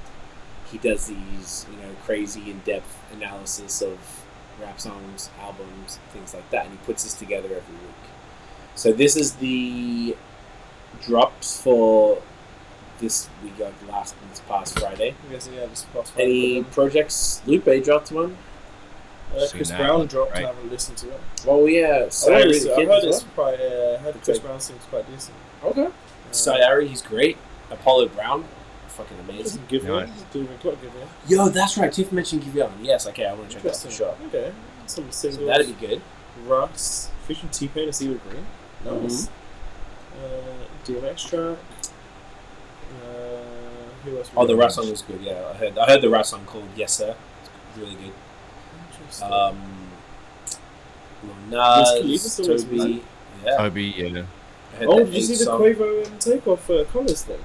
he does these crazy in-depth analysis of rap songs, albums, things like that, and he puts this together every week. So this is the drops for this week, this past Friday. This past Friday. Any projects? Lupe dropped one. Chris Brown dropped. I haven't listened to it. Oh yeah, I heard Chris Brown seems quite decent. Okay. Sayari, he's great. Apollo Brown, fucking amazing. Give Nice. Yo, that's right. Tiff mentioned Giveon. Yes, okay, I want to check that out for sure. Okay, some singles. So that'd be good. Russ, featuring T-Pain and Steve Green. Nice. DMX track. Who else? Oh, the Russ song was good. Yeah, I heard the Russ song called Yes Sir. It's really good. Nas, Toby. Yeah. Toby, yeah. Oh, did you see the Quavo and Takeoff Colours thing?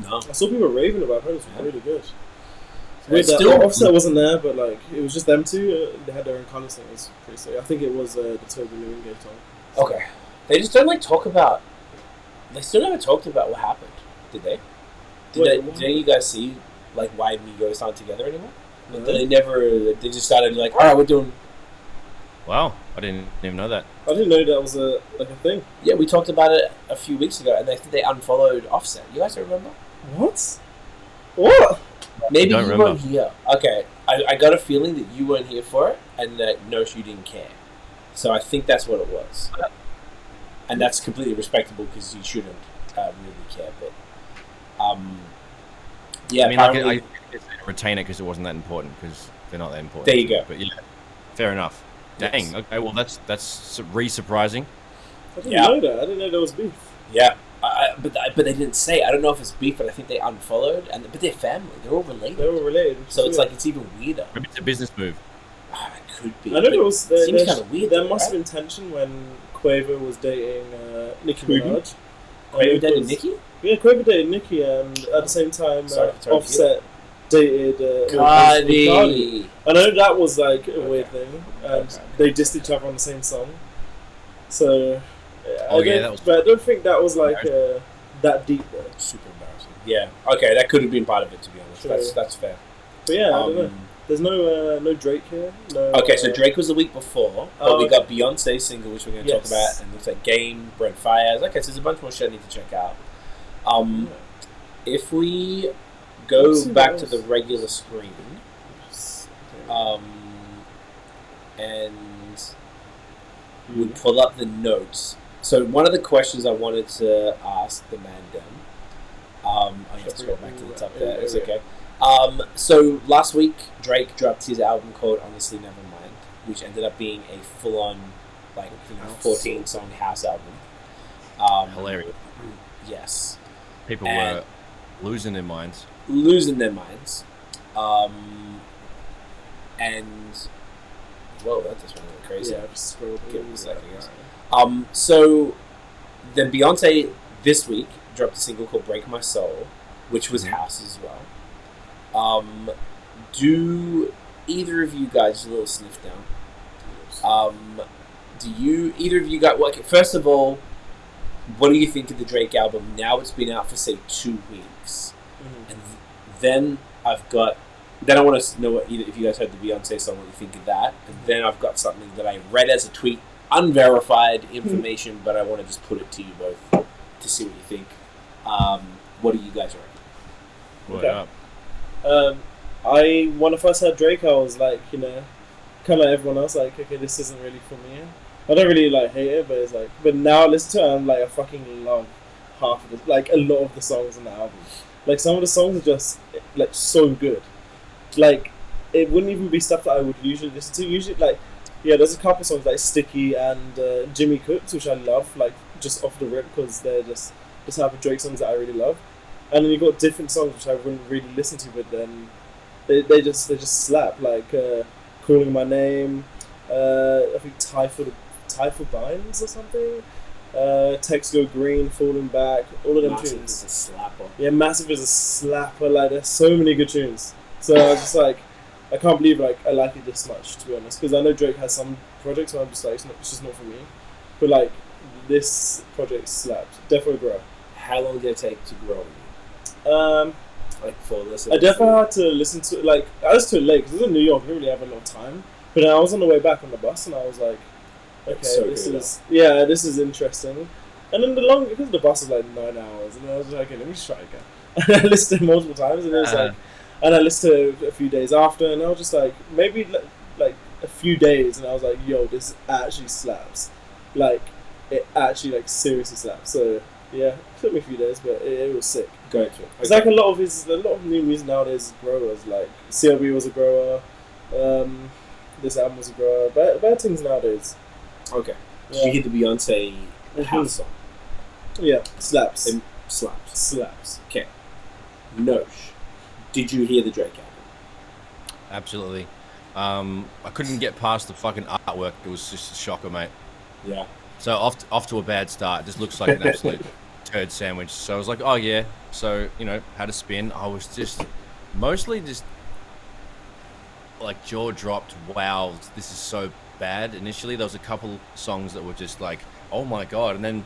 No. I saw people raving about her. It was really good. It's Yeah, weird that still- Offset wasn't there, but like it was just them two. They had their own colours thing. It was pretty sick. I think it was the Toby New Wingate song. Okay. They just don't talk about. They still never talked about what happened, did they? Did any of you guys see why Migos aren't together anymore? No. They never. They just started all right, we're doing. Wow, I didn't even know that. I didn't know that was a thing. Yeah, we talked about it a few weeks ago, and they unfollowed Offset. You guys don't remember? What? What? Maybe Don't you remember. weren't here. Okay, I got a feeling that you weren't here for it, and that you didn't care. So I think that's what it was, and that's completely respectable because you shouldn't really care. But yeah, I mean, apparently, I didn't retain it because it wasn't that important because they're not that important. There you go. But yeah, fair enough. Dang. Yes. Okay. Well, that's surprising. I didn't Yeah. know that. I didn't know there was beef. yeah. But they didn't say. I don't know if it's beef, but I think they unfollowed. But they're family. They're all related. They were related. So it's it's even weirder. Maybe it's a business move. It could be. I don't know. It was, there, seems kind of weird. There though, must have right? been tension when Quavo was dating Nicki Who? Minaj. Quavo dated because- Nicki? Yeah, Quavo dated Nicki, and at the same time, Sorry, Offset dated Cardi. I know that was a weird thing, and Okay. they dissed each other on the same song. So, Oh, yeah, that was- But I don't think that was that deep though. Super embarrassing. Yeah. Okay, that could have been part of it, to be honest. True. That's fair. But yeah, I don't know. There's no Drake here. No. Okay, so Drake was the week before, but Oh, we okay. got Beyonce's single, which we're going to talk Yes. about, and it looks like Game, Brent Fires. Okay, so there's a bunch more shit I need to check out. If we go Let's see back what to the else. regular screen, and we pull up the notes. So one of the questions I wanted to ask the man Dem, I have to scroll back to the top there. It's okay. So last week Drake dropped his album called Honestly Nevermind, which ended up being a full-on 14-song house album. Hilarious. Yes, People And- were losing their minds. losing their minds. And whoa, that just went a little crazy. Yeah, I just scrolled. Give me a second, I guess. So then Beyonce this week dropped a single called "Break My Soul," which was house as well. Do either of you guys, just a little sniff down? Do either of you guys? Well, okay, first of all, what do you think of the Drake album? Now it's been out for say 2 weeks, and then Then I want to know if you guys heard the Beyonce song, what you think of that. And then I've got something that I read as a tweet, unverified information, but I want to just put it to you both to see what you think. What do you guys reckon? What Okay. up? When I first heard Drake, I was like, kind of like everyone else, like, okay, this isn't really for me. I don't really hate it, but it's but now I listen to it, and I fucking love half of the, a lot of the songs on the album. Some of the songs are just so good. It wouldn't even be stuff that I would usually listen to. Usually, there's a couple songs like Sticky and Jimmy Cooks, which I love, just off the rip, because they're just the type of Drake songs that I really love. And then you've got different songs which I wouldn't really listen to, but then they just slap, Calling My Name, I think Typhoid Binds or something, Text Go Green, Falling Back, all of them Massive tunes. is a slapper. Yeah, Massive is a slapper. There's so many good tunes. So I was just I can't believe I like it this much, to be honest. Because I know Drake has some projects where I'm just it's just not for me. But this project slapped. Definitely grow. How long did it take to grow? For listening. I definitely had to listen to it. I listened to it late because it was in New York. I didn't really have a lot of time. But then I was on the way back on the bus, and I was like, okay, So this good, this is interesting. And then because the bus was 9 hours, and I was like, okay, let me just try again. And I listened to it multiple times, and it was and I listened to it a few days after, and I was just maybe a few days, and I was yo, this actually slaps. It actually seriously slaps. So Yeah, it took me a few days, but it was sick. Go into it. It's like a lot of new music nowadays is growers. Like CLB was a grower. This album was a grower. Bad things nowadays. Okay. Yeah. Did you hear the Beyonce house song? Yeah, slaps. It slaps. Slaps. Okay. Nosh. Did you hear the Drake album? Absolutely. I couldn't get past the fucking artwork. It was just a shocker, mate. Yeah. So off to a bad start. It just looks like an absolute turd sandwich. So I was like, oh yeah. So, had a spin. I was just mostly just like jaw dropped. Wow, this is so bad. Initially, there was a couple songs that were just like, oh my god, and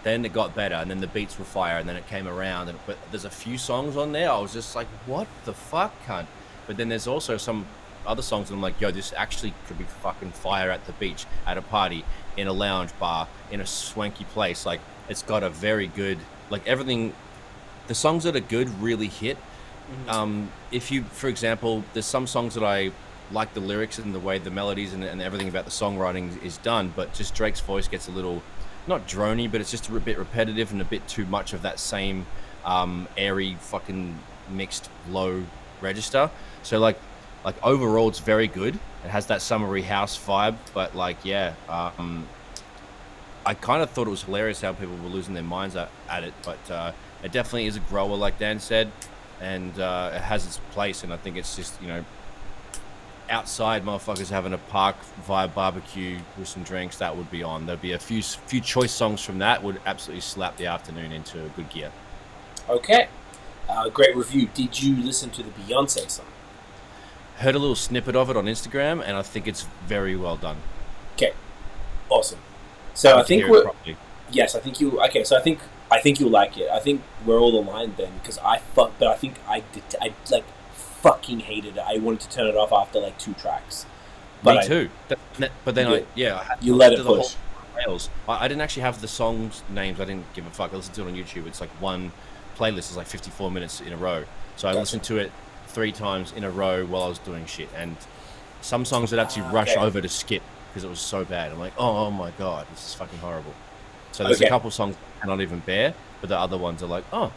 then it got better, and then the beats were fire, and then it came around. But there's a few songs on there I was just like, what the fuck, cunt? But then there's also some other songs that I'm like, yo, this actually could be fucking fire at the beach, at a party, in a lounge bar, in a swanky place. Like, it's got a very good, like, everything. The songs that are good really hit. If you, for example, there's some songs that I like the lyrics and the way the melodies and everything about the songwriting is done, but just Drake's voice gets a little, not drony, but it's just a bit repetitive and a bit too much of that same airy fucking mixed low register. So like overall it's very good. It has that summery house vibe, but like, yeah, I kind of thought it was hilarious how people were losing their minds at it, but it definitely is a grower, like Dan said, and it has its place. And I think it's just, outside motherfuckers having a park vibe barbecue with some drinks, that would be on. There'd be a few choice songs from that would absolutely slap the afternoon into good gear. Okay. Great review. Did you listen to the Beyonce song? Heard a little snippet of it on Instagram, and I think it's very well done. Okay. Awesome. So I think we're... Yes, I think you... Okay, so I think you'll like it. I think we're all aligned then, because I think I fucking hated it. I wanted to turn it off after like 2 tracks. Me too. But then you let it push. I didn't actually have the songs names. I didn't give a fuck. I listened to it on YouTube. It's like one playlist is like 54 minutes in a row. So I listened to it 3 times in a row while I was doing shit. And some songs I'd actually rush over to skip because it was so bad. I'm like, oh my god, this is fucking horrible. So there's a couple songs I cannot even bear, but the other ones are like, oh,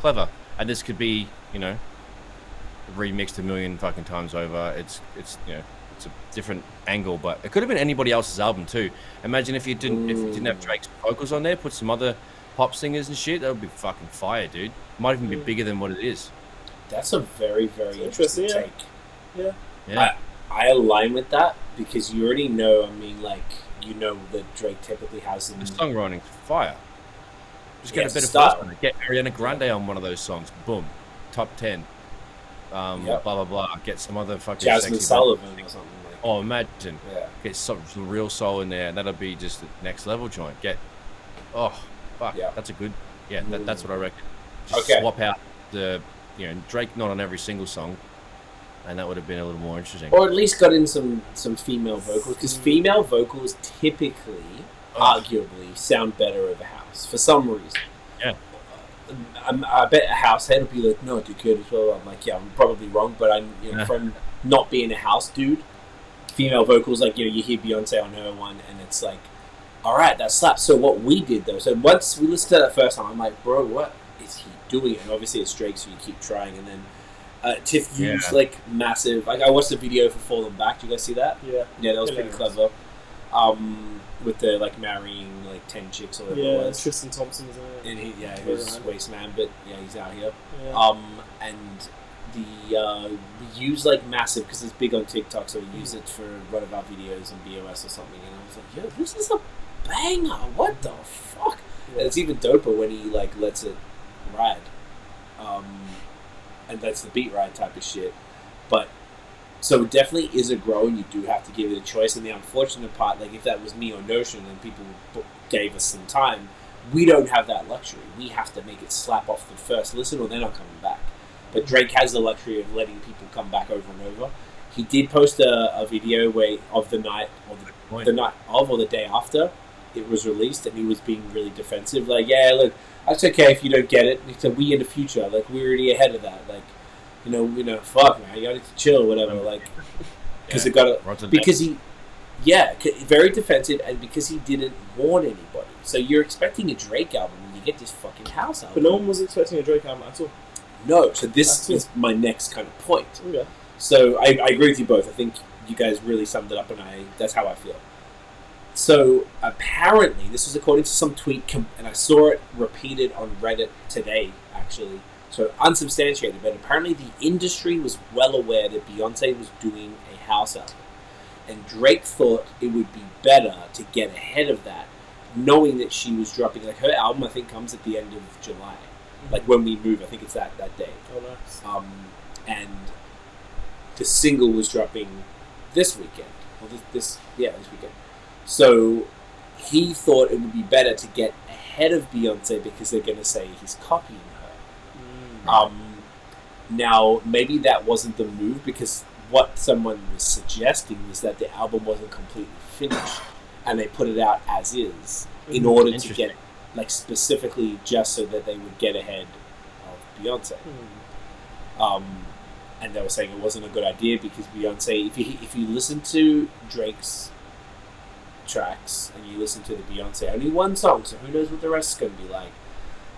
clever. And this could be, remixed a million fucking times over. It's it's a different angle, but it could have been anybody else's album too. Imagine if you didn't have Drake's vocals on there, put some other pop singers and shit, that would be fucking fire, dude. Might even be bigger than what it is. That's a very, very interesting take. Yeah. I align with that because you already know, that Drake typically has the songwriting's fire. Just get a bit style. of fun. Get Ariana Grande on one of those songs. Boom. Top 10. Blah blah blah. Get some other fucking Jasmine Sullivan or something like that. Oh, imagine. Yeah. Get some real soul in there, and that'll be just the next level joint. Fuck. Yeah. That's a good. Yeah, that's what I reckon. Just swap out the Drake not on every single song, and that would have been a little more interesting. Or at least got in some female vocals, because female vocals typically, arguably, sound better over house for some reason. Yeah. I bet a house head will be like, no, dude, good as well. I'm like, yeah, I'm probably wrong, but I'm from not being a house dude. Female vocals, like, you hear Beyonce on her one, and it's like, all right, that slaps. So what we did though, so once we listened to that first time, I'm like, bro, what is he doing? And obviously it's Drake, so you keep trying. And then Tiff used like massive. Like, I watched the video for Falling Back. Did you guys see that? Yeah. Yeah, that was pretty clever. With the like marrying like 10 chicks or whatever it was. Tristan Thompson is in it. And he was waste man, but he's out here. Yeah. And we use like massive because it's big on TikTok, so we use it for one of our videos on BOS or something. And I was like, yo, this is a banger! What the fuck? Yeah. And it's even doper when he like lets it ride, and that's the beat ride type of shit. But so it definitely is a grow, and you do have to give it a choice. And the unfortunate part, like if that was me or Notion, and people gave us some time, we don't have that luxury. We have to make it slap off the first listen, or they're not coming back. But Drake has the luxury of letting people come back over and over. He did post a video of the night, or the night of, or the day after it was released, and he was being really defensive. Like, yeah, look, that's okay if you don't get it. He said, we in the future, like, we're already ahead of that. Like, fuck, man, you need to chill or whatever. Like, because very defensive, and because he didn't warn anybody. So you're expecting a Drake album, and you get this fucking house album? But no one was expecting a Drake album at all. No, so this is my next kind of point. Okay. So I agree with you both. I think you guys really summed it up, and that's how I feel. So apparently, this was according to some tweet, and I saw it repeated on Reddit today, actually. So unsubstantiated, but apparently the industry was well aware that Beyonce was doing a house album. And Drake thought it would be better to get ahead of that, knowing that she was dropping, like, her album, I think, comes at the end of July. Like, when we move, I think it's that day. Oh, nice. And the single was dropping this weekend. Or this weekend. So he thought it would be better to get ahead of Beyonce because they're going to say he's copying her. Now, maybe that wasn't the move, because what someone was suggesting was that the album wasn't completely finished, and they put it out as is in order to get, like, specifically just so that they would get ahead of Beyonce. And they were saying it wasn't a good idea because Beyonce, if you listen to Drake's tracks and you listen to the Beyonce, only one song, so who knows what the rest is going to be like.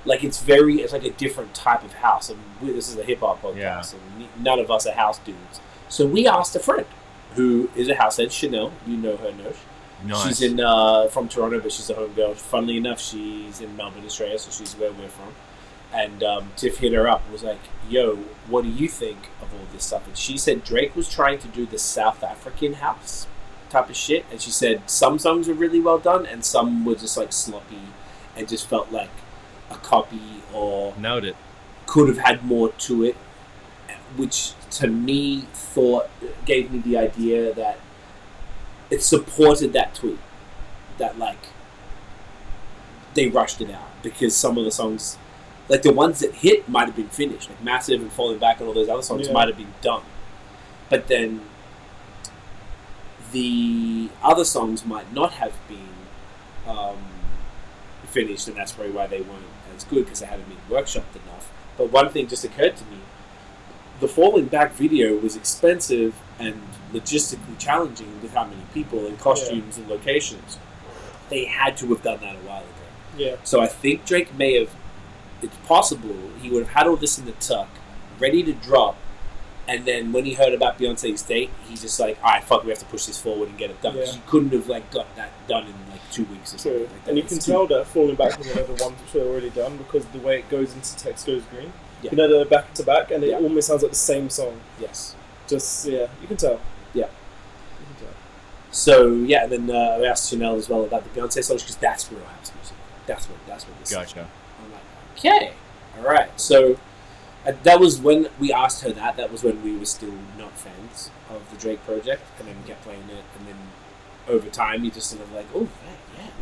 Like, it's like a different type of house. And this is a hip-hop podcast, and none of us are house dudes. So we asked a friend who is a househead, Chanel. You know her, Nosh. Nice. She's from Toronto, but she's a home girl. Funnily enough, she's in Melbourne, Australia, so she's where we're from. And Tiff hit her up and was like, yo, what do you think of all this stuff? And she said Drake was trying to do the South African house type of shit. And she said some songs were really well done and some were just, like, sloppy and just felt like a copy or nailed it. Could have had more to it, which to me gave me the idea that it supported that tweet, that, like, they rushed it out because some of the songs, like the ones that hit, might have been finished, like Massive and Falling Back and all those other songs might have been done, but then the other songs might not have been finished, and that's probably why they weren't as good, because they hadn't been workshopped enough. But one thing just occurred to me: the Falling Back video was expensive and logistically challenging with how many people and costumes and locations. They had to have done that a while ago. Yeah. So I think Drake may have. It's possible he would have had all this in the tuck, ready to drop, and then when he heard about Beyonce's date, he's just like, "Alright, fuck, we have to push this forward and get it done." Because he couldn't have, like, got that done in, like, 2 weeks or something. Like that. And you can tell that Falling Back was one of the ones which were already done, because the way it goes into Text Goes Green. Yeah. You know, they're back to back, and it almost sounds like the same song. Yes. Just, you can tell. Yeah. You can tell. So, and then I asked Chanel as well about the Beyonce songs, because that's real house music. That's what this is. Gotcha. I'm like, okay, alright. So, that was when we asked her that. That was when we were still not fans of the Drake project, and then we kept playing it, and then over time, you just sort of like, oh,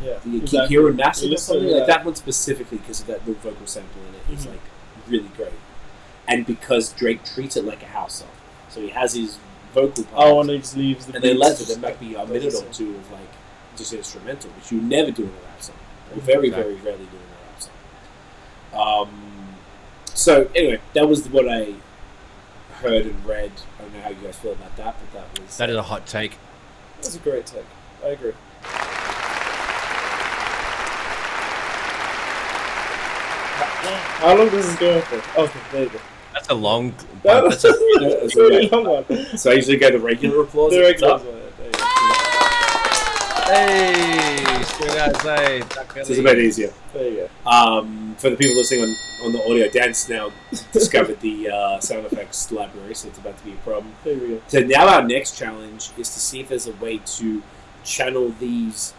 yeah. You keep hearing Massive or something like that one specifically, because of that little vocal sample in it. It's like really great, and because Drake treats it like a house song, so he has his vocal parts. Oh, and he just leaves the. And then later there might be a minute or two of, like, just instrumental, which you never do in a rap song. Or very, very rarely do in a rap song. So anyway, that was what I heard and read. I don't know how you guys feel about that, but that is a hot take. That's a great take. I agree. How long does this go on for? Okay, there you go. That's a long. That's a really long one. So I usually go the regular applause. The regular one. Hey, say. This is a bit easier. There you go. For the people listening on the audio, Dan's now discovered the sound effects library, so it's about to be a problem. There we go. So now our next challenge is to see if there's a way to channel these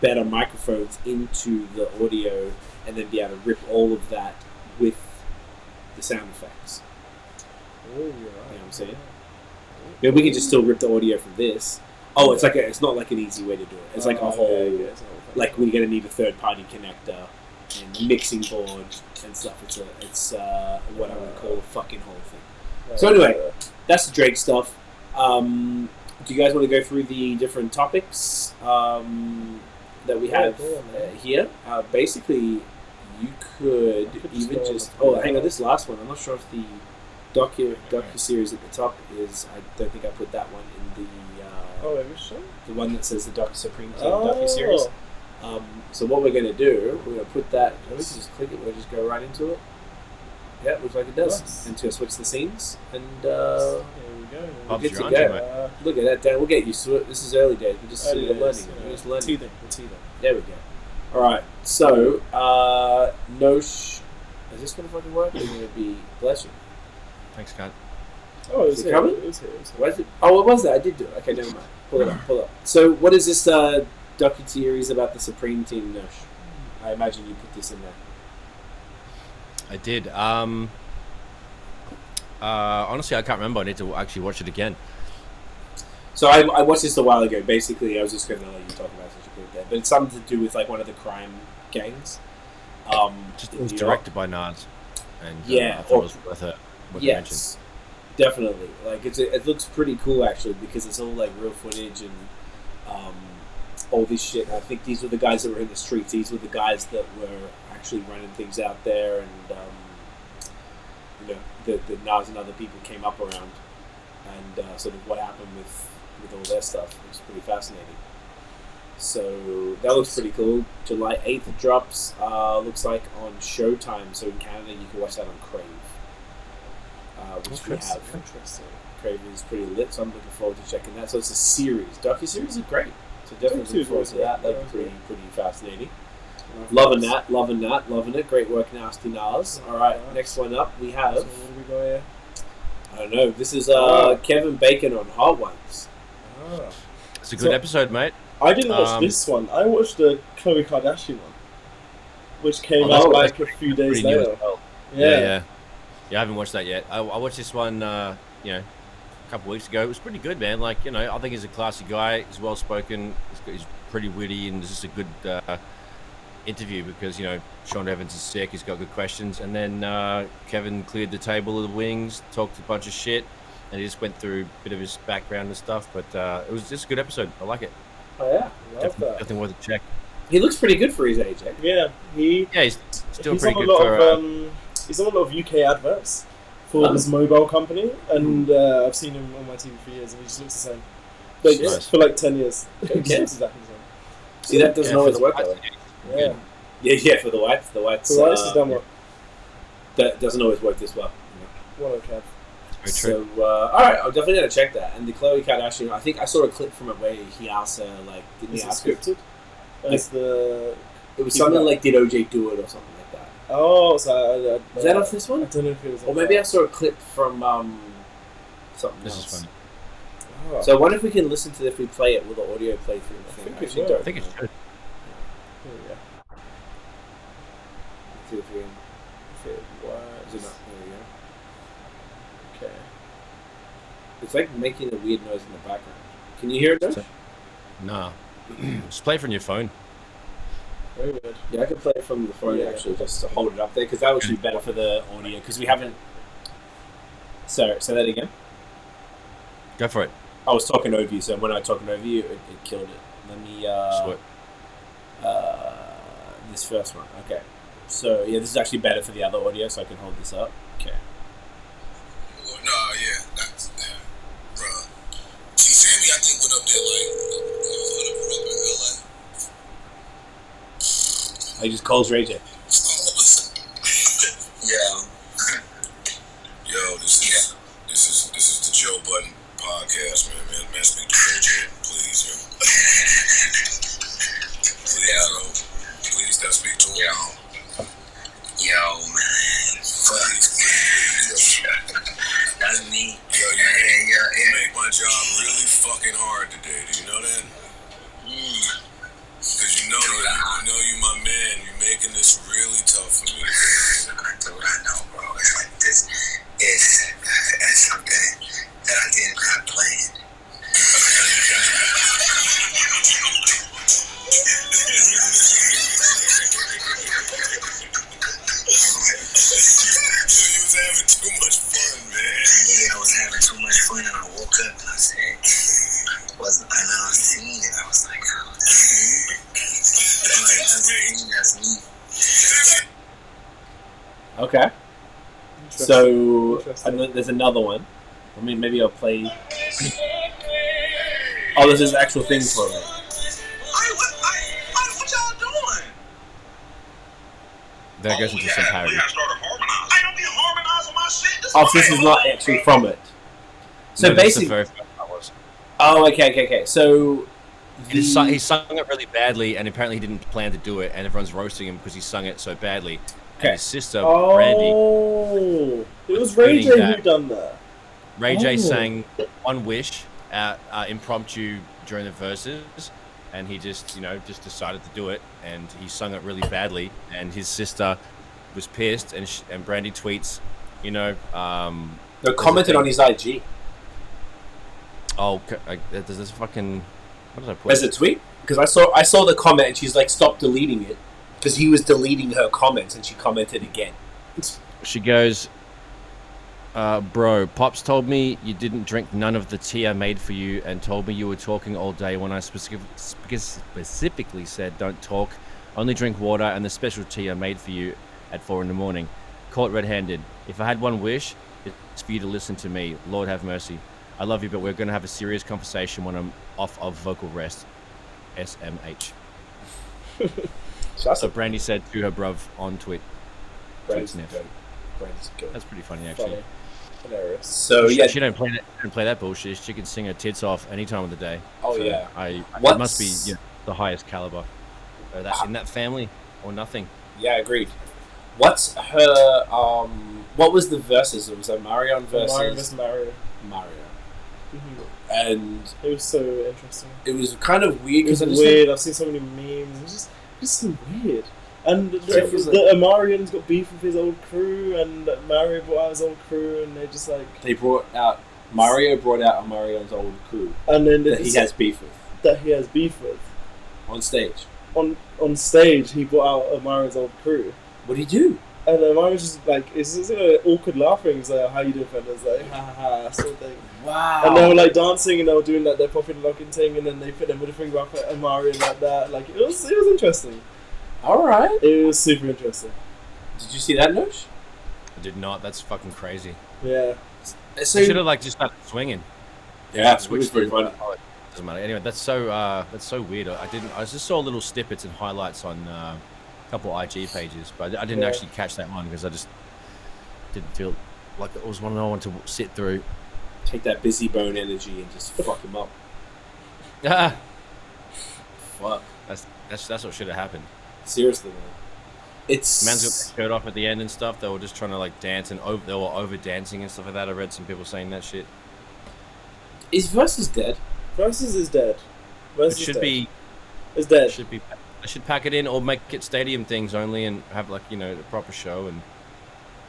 better microphones into the audio, and then be able to rip all of that with the sound effects. Oh, you're right. You know what I'm saying? Yeah, we can just still rip the audio from this. Oh, it's like it's not like an easy way to do it. It's like a whole, like we're gonna need a third party connector and mixing board and stuff. It's what I would call a fucking whole thing. So anyway, that's the Drake stuff. Do you guys want to go through the different topics that we have here? Basically, you could even just. Oh, hang on, this last one. I'm not sure if the docu-series at the top is. I don't think I put that one in the. The one that says the Supreme Team docu-series. So what we're going to do, we're going to put that. Let me just click it. We'll just go right into it. Yeah, it looks like it does. Nice. And to switch the scenes, and There we go. we'll get to You're go. onto it. Look at that, Dan. We'll get used to it. This is early days. We're just learning. We're just learning. Teething. There we go. All right. So, Nosh, is this going to fucking work? Or is it going to be bless you? Thanks, cunt. Oh, it was Is it here. coming? It was here. What is it? Oh, what was that? I did do it. Okay, never mind. Pull it up. So, what is this docu-series about the Supreme Team, Nosh? I imagine you put this in there. I did. Honestly, I can't remember. I need to actually watch it again. So I watched this a while ago. Basically, I was just going to let you talk about such a good there, but it's something to do with like one of the crime gangs. It was directed by Nas, and Yeah, I thought it was worth it. Yes, definitely. Like it looks pretty cool actually because it's all like real footage and all this shit. I think these were the guys that were in the streets. These were the guys that were actually running things out there, and the Nas and other people came up around, and sort of what happened with all their stuff. It was pretty fascinating. So that looks pretty cool. July 8th it drops. Looks like on Showtime. So in Canada you can watch that on Crave, which we have. Interesting. Crave is pretty lit, so I'm looking forward to checking that. So it's a series. Docu-series are great. So definitely looking forward to that. That'd be pretty fascinating. Loving it. Great work, Nasty Nas. All right, next one up we have. So what do we got here? I don't know. This is Kevin Bacon on Hot Ones. Ah. It's a good episode, mate. I didn't watch this one. I watched the Khloe Kardashian one, which came out like a few days Pretty new later. as well. Yeah. Yeah, I haven't watched that yet. I watched this one, a couple weeks ago. It was pretty good, man. Like, I think he's a classy guy. He's well spoken. He's pretty witty, and it's just a good interview because Sean Evans is sick. He's got good questions, and then Kevin cleared the table of the wings, talked a bunch of shit, and he just went through a bit of his background and stuff. But it was just a good episode. I like it. Oh yeah, Definitely worth a check. He looks pretty good for his age. Eh? Yeah, he's still he's pretty on good a lot for. of he's on a lot of UK adverts for this mobile company, and I've seen him on my TV for years, and he just looks the same. Like Nice. for like 10 years. He Okay. looks exactly the same. See, that doesn't always work though. Yeah. Yeah, for the whites. The whites has done well. That doesn't always work this well. What a cat. Very true. So, alright, I'm definitely going to check that. And the Khloe Kardashian, I think I saw a clip from it where he asked her, like, didn't he Is it ask her? scripted? It's the... It was something like, did OJ do it or something like that. Oh, so Was that off this I one? don't know if it was. Or maybe I saw a clip from something This else. is funny. Oh. So I wonder if we can listen to this if we play it with the audio playthrough thing. think I it actually will. don't I think it's know. good. Here we go. See if we can... If it works. Is it not? There we go. Okay. It's like making a weird noise in the background. Can you hear it though? Nah. Just play it from your phone. Very weird. Yeah, I could play it from the phone Yeah. actually, just to hold it up there, because that would be better for the audio, because we haven't... Sorry, say that again? Go for it. I was talking over you, so when I was talking over you, it killed it. Let me... Sweet. this first one, okay. So, yeah, this is actually better for the other audio, so I can hold this up. Okay. Well, no, yeah, that's... Bruh. T-Sammy, I think, went up there, like... I just called Ray J. Yeah. Yo, this is the Joe Budden podcast, man, speak to Ray J, please, yo. Please, don't speak to him. Yo, man. Please. That's me. Yo, you make my job really fucking hard today. Do you know that? Because you know you my man. You're making this really tough for me. Dude, I know, bro. It's like this. It's something that I didn't have planned. You was having too much fun, man. Yeah, I was having too much fun, and I woke up and I said, and I was seeing it. I was like, oh, that's me. Okay. So, and then there's another one. I mean, maybe I'll play... Oh, this is the actual thing for it. What y'all that goes into some parody. We gotta start harmonizing. I don't be harmonizing my shit. Oh, so this is not actually from it. So No, that's basically, the very first part was. oh, okay. So He sung it really badly, and apparently he didn't plan to do it, and everyone's roasting him because he sung it so badly. Okay. And his sister, Brandy, It was Ray J that. who done that. Ray J sang One Wish impromptu during the Verzuz, and he just decided to do it, and he sung it really badly, and his sister was pissed, and Brandy tweets, they commented on his IG. Oh, does this fucking... What did I put? As a tweet? Because I saw the comment and she's like, stop deleting it. Because he was deleting her comments and she commented again. She goes, bro, Pops told me you didn't drink none of the tea I made for you and told me you were talking all day when I specifically said don't talk, only drink water and the special tea I made for you at 4 a.m. Caught red-handed. If I had one wish, it's for you to listen to me. Lord have mercy. I love you, but we're going to have a serious conversation when I'm off of vocal rest. SMH. So Brandy said to her bruv on tweet. Brandy's Sniff. good. That's pretty funny, actually. Hilarious. So, She yeah. don't play that bullshit. She can sing her tits off any time of the day. Oh, So yeah. It must be the highest caliber. In that family or nothing. Yeah, agreed. What's her, what was the verses? It was Omarion versus Mario. Mario. Mm-hmm. And It was so interesting. it was kind of weird. It was because weird. I've seen so many memes. It was just so weird. And the Omarion's got beef with his old crew, and Mario brought out his old crew, and they just like... Mario brought out Omarion's old crew. And then That he has beef with. That he has beef with. On stage. On stage, he brought out Omarion's old crew. What did he do? And Omarion's just like, it's just awkward laughing. It's like, how you doing, fellas? Like, ha ha ha, sort of thing. Wow. And they were like dancing, and they were doing like their popping locking thing, and then they put their middle finger up at Omarion like that. Like, it was interesting. Alright. It was super interesting. Did you see that, Noosh? I did not. That's fucking crazy. Yeah. So, They should have just started swinging. yeah, it was Switched very to- funny. Doesn't matter. Anyway, that's so weird. I just saw little snippets and highlights on a couple IG pages, but I didn't actually catch that one because I just didn't feel like it was one I wanted to sit through. Take that busy bone energy and just fuck him up. Ah, Fuck. that's what should have happened. Seriously, man. It's... Man's got their shirt off at the end and stuff. They were just trying to like dance and they were over dancing and stuff like that. I read some people saying that shit. Is Verzuz dead? Verzuz is dead. Verzuz It should be. It's dead. It should be. I should pack it in or make it stadium things only and have like a proper show and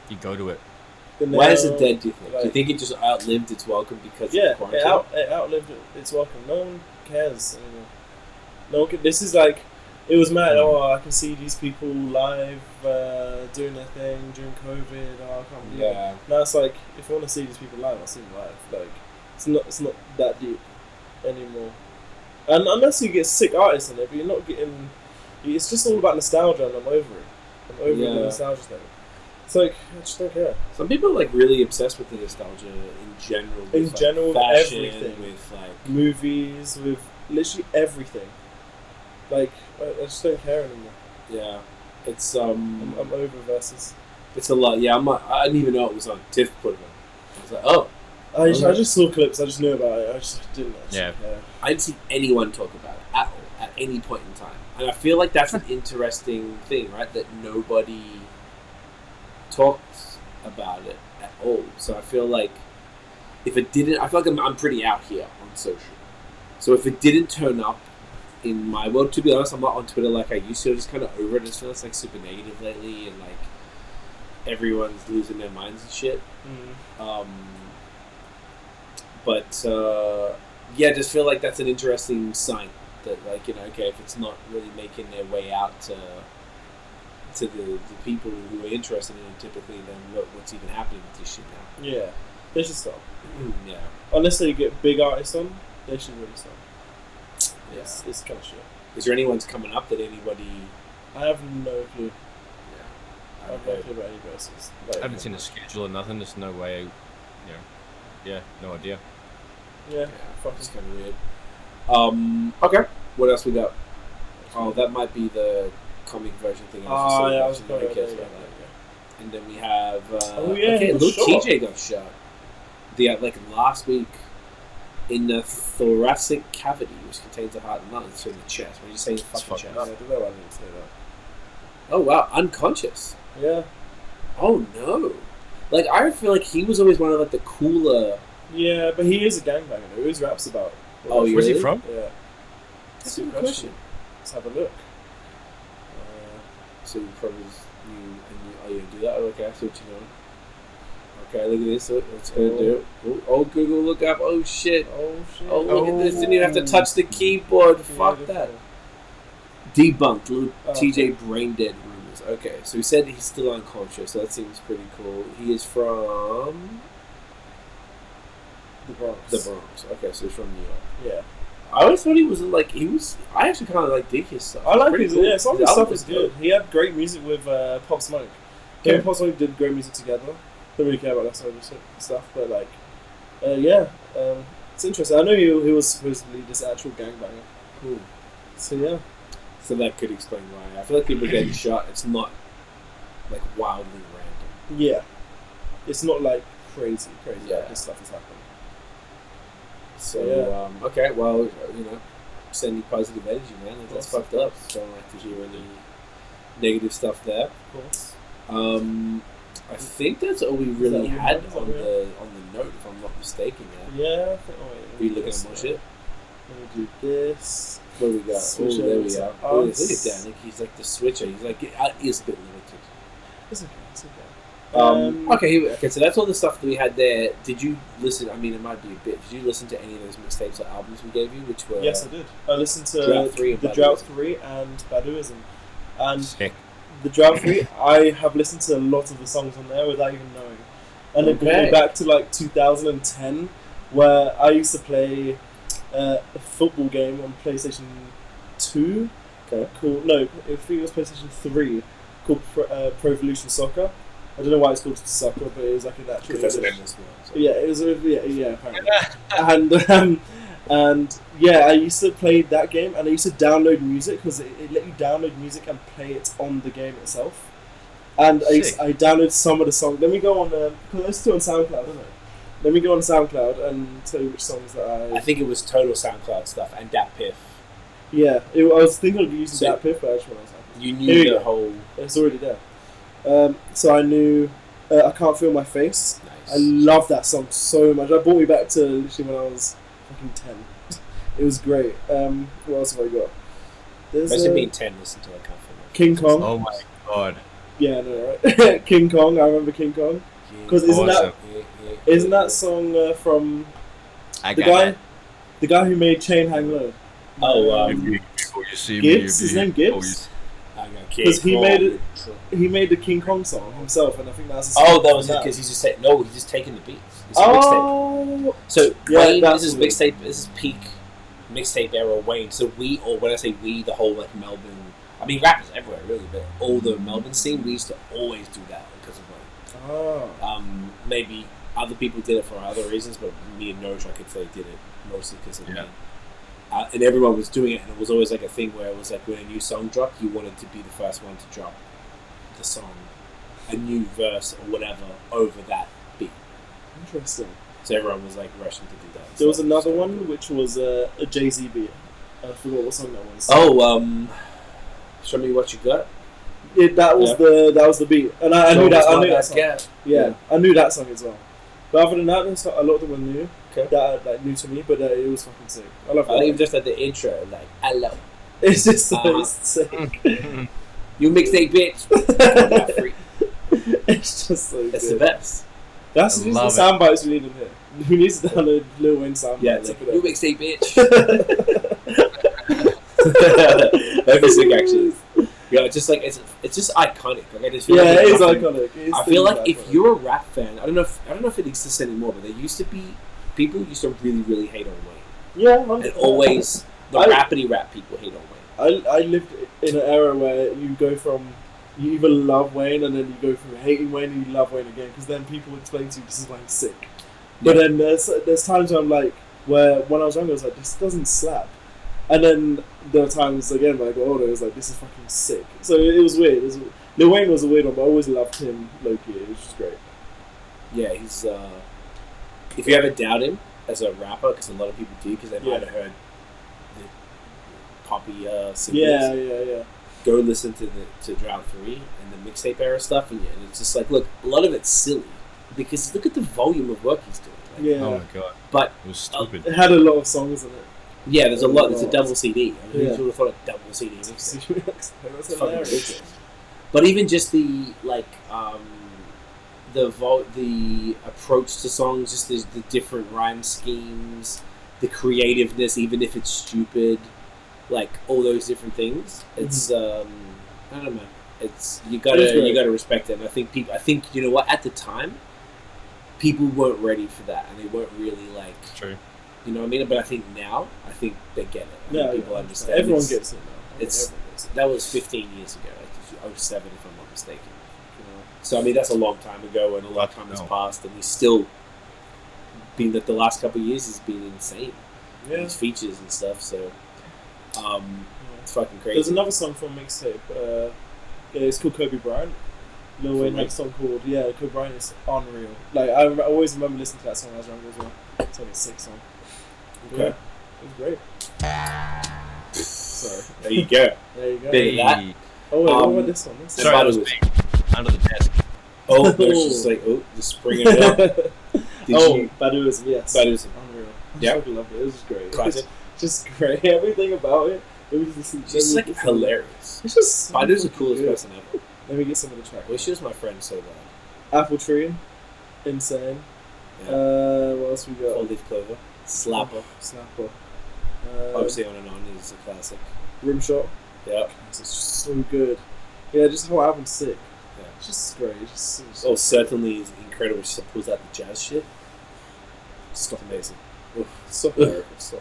you go to it. Why is it dead, do you think? Do you think it just outlived its welcome because of quarantine? it outlived its welcome. No one cares anymore. No one this is like, it was mad. Oh, I can see these people live doing their thing during COVID. Oh, I can't believe it. Now it's like, if you want to see these people live, I'll see them live. Like, it's not that deep anymore. And unless you get sick artists in it, but you're not getting... It's just all about nostalgia, and I'm over it. I'm over the nostalgia thing. It's like, I just don't care. Some people are like really obsessed with the nostalgia in general. With, with fashion, everything. with like movies, with literally everything. Like, I just don't care anymore. Yeah, it's I'm over Verzuz. It's a lot. Yeah, I didn't even know it was on. Tiff put it on. I was like, oh. I just saw clips. I just knew about it. I just didn't. Yeah. I didn't see anyone talk about it at all at any point in time, and I feel like that's an interesting thing, right? That nobody talks about it at all. So I feel like if it didn't, I feel like I'm pretty out here on social. So if it didn't turn up in my world, to be honest, I'm not on Twitter like I used to. I'm just kind of over it. I just feel it's like super negative lately, and like everyone's losing their minds and shit. But yeah, I just feel like that's an interesting sign that, like, okay, if it's not really making their way out to the people who are interested in it typically, then what's even happening with this shit now? Yeah, they should stop. Yeah. Unless they get big artists on, they should really stop. Yeah. It's kind of shit. Is there anyone's coming up that anybody... I have no clue. Yeah. I have no clue about any verses. I haven't seen a schedule or nothing. There's no way, yeah, no idea. Yeah, fuck, it's kind of weird. Okay, what else we got? Oh, that might be the comic version thing. Oh, yeah, I was nobody cares about that. And then we have Lil T-Jay got shot. Last week in the thoracic cavity, which contains the heart and lungs, so in the chest. When you say fucking chest. I don't know why I didn't say that. Oh wow, unconscious. Yeah. Oh no. Like I feel like he was always one of like the cooler. Yeah, but he is a gangbanger. He always raps about. Oh, where's he from? Yeah. That's a good question. Let's have a look. So you probably you do that. Okay, I see what you're doing. Okay, look at this. What's gonna do? Oh, Google, look up. Oh shit. Oh, look at this. Didn't even have to touch the keyboard. Fuck that. Debunked. Lil T-Jay brain dead rumors. Okay, so he said he's still unconscious. So that seems pretty cool. He is from the Bronx. The Bronx. Okay, so he's from New York. Yeah. I always thought he was like I actually kind of like dig his stuff. I like his. Cool. Yeah, some of his stuff is good. He had great music with Pop Smoke. Him and Pop Smoke did great music together. Don't really care about that sort of stuff, but like, it's interesting. I know he was supposedly this actual gangbanger. Cool. So yeah. So that could explain why. I feel like people getting shot. It's not like wildly random. Yeah. It's not like crazy. Yeah. Like this stuff is happening. So okay, well, sending positive energy, man. That's fucked up. Don't like to hear any negative stuff there. Of course. I think that's all we really had on the note, if I'm not mistaken. Yeah. Are you looking at more shit? Let me do this. What do we got? Oh, there we are. Oh, look at Dan. He's like the switcher. He's like he's a bit limited. It's okay. Okay, so that's all the stuff that we had there. Did you listen? I mean, it might be a bit. Did you listen to any of those mixtapes or albums we gave you? Which were Yes, I did. I listened to Drought 3 and Baduism. And Sick. The Drought 3, I have listened to a lot of the songs on there without even knowing. And it brought me back to like 2010, where I used to play a football game on PlayStation 2. Okay. I think it was PlayStation 3, called Pro Evolution Soccer. I don't know why it's called soccer, but it was like an actual. Because that's an endless one. So. Yeah, it was. Apparently. and I used to play that game, and I used to download music because it let you download music and play it on the game itself. And I downloaded some of the songs. Let me go on because there's two on SoundCloud, isn't it? Let me go on SoundCloud and tell you which songs that I think it was total SoundCloud stuff and Dat Piff. Yeah, I was thinking of using Dat Piff, but I just realized you knew the whole. It's already there. So I knew I Can't Feel My Face. Nice. I love that song so much. That brought me back to literally when I was fucking 10. It was great. What else have I got? Imagine being 10, listen to I Can't Feel My Face. King Kong. Oh my god. Yeah, I know, right? King Kong. I remember King Kong. Because isn't that song from the guy who made Chain Hang Low? Before you see Gibbs. His name Gibbs. Because he made the King Kong song himself, and I think that's. That was it. Because he's just saying no. He's just taking the beats. It's a mixtape. So Wayne, this is mixtape. This is peak mixtape era Wayne. So when I say we, the whole like Melbourne. I mean, rappers everywhere really, but all the Melbourne scene, we used to always do that because of Wayne. Maybe other people did it for other reasons, but me and Nosh, I could say, did it mostly because of me. And everyone was doing it, and it was always like a thing where it was like when a new song dropped, you wanted to be the first one to drop the song, a new verse or whatever over that beat. Interesting. So everyone was like rushing to do that. There was another one which was a Jay-Z beat. I forgot what song that was. Show Me What You Got. That was the beat, and I knew that song. Yeah, I knew that song as well. But other than that, a lot of them were new. Okay. That like new to me, but it was fucking sick. I love it. Even just at the intro, like hello. It's just so sick. You mixtape bitch. It's just so. It's the best. That's just the sound bites we need in here. Who needs to download Lil Wayne sound bites? Like, you mixtape bitch. That'd be sick, actually. Yeah, it's just like it's just iconic. Like I just feel like it is iconic. I feel like if you're a rap fan, I don't know if it exists anymore, but there used to be people used to really, really hate on Wayne. Yeah, and always the rapidy rap people hate on Wayne. I lived in an era where you go from you either love Wayne and then you go from hating Wayne and you love Wayne again because then people explain to you this is Wayne's sick. But then there's times where I'm like, where when I was younger I was like, this doesn't slap. And then there were times again when I got older, it was like, this is fucking sick. So it was weird. Lil Wayne was a weird one, but I always loved him low-key. It was just great. Yeah, he's. If you ever doubt him as a rapper, because a lot of people do, because they might have heard the poppy singles. Yeah. Go listen to Drought 3 and the mixtape era stuff, and it's just like, look, a lot of it's silly because look at the volume of work he's doing. Like, Oh my god! But it was stupid. It had a lot of songs in it. Yeah, there's a lot. There's a double CD. I mean, who would have thought a double CD mixtape? That's It's fucking hilarious. ridiculous. But even just the the approach to songs, just the different rhyme schemes, the creativeness, even if it's stupid, like all those different things. It's I don't know. It's you gotta respect it. And I think you know what, at the time, people weren't ready for that, and they weren't really like. True. You know what I mean? But I think now, I think they get it. I think people understand. Everyone gets it now. That was 15 years ago, like 07 if I'm not mistaken. So I mean, that's a long time ago, and a lot of time has passed, and he's still been that the last couple of years has been insane. Yeah. These features and stuff. So it's fucking crazy. There's another song from Mixtape. It's called Kobe Bryant. Lil Wayne had a song called Kobe Bryant is unreal. Like I always remember listening to that song when I was younger as well. It's only a sick song. Okay. Yeah, it was great. Sorry. There you go. There you go. Bit of that. Oh wait, what about this one? Sorry, that was me. Under the desk. Oh, there's just like just bringing it up. Baduism, yes. Baduism. Unreal. Yeah. I fucking loved it. It was just great. Classic. It's just great. Everything about it. It's just like hilarious. It's just Badu's the coolest person ever. Let me get some of the track. I wish she was my friend so bad. Apple Tree, insane. Yeah. What else we got? Four Leaf Clover, Slapper. Slapper. Obviously, On and On is a classic. Rimshot. Yeah. It's just so good. Yeah, just the whole album's sick. Yeah. It's just great. It's just Oh, certainly is incredible. She pulls out the jazz shit. Stuff amazing. so hilarious.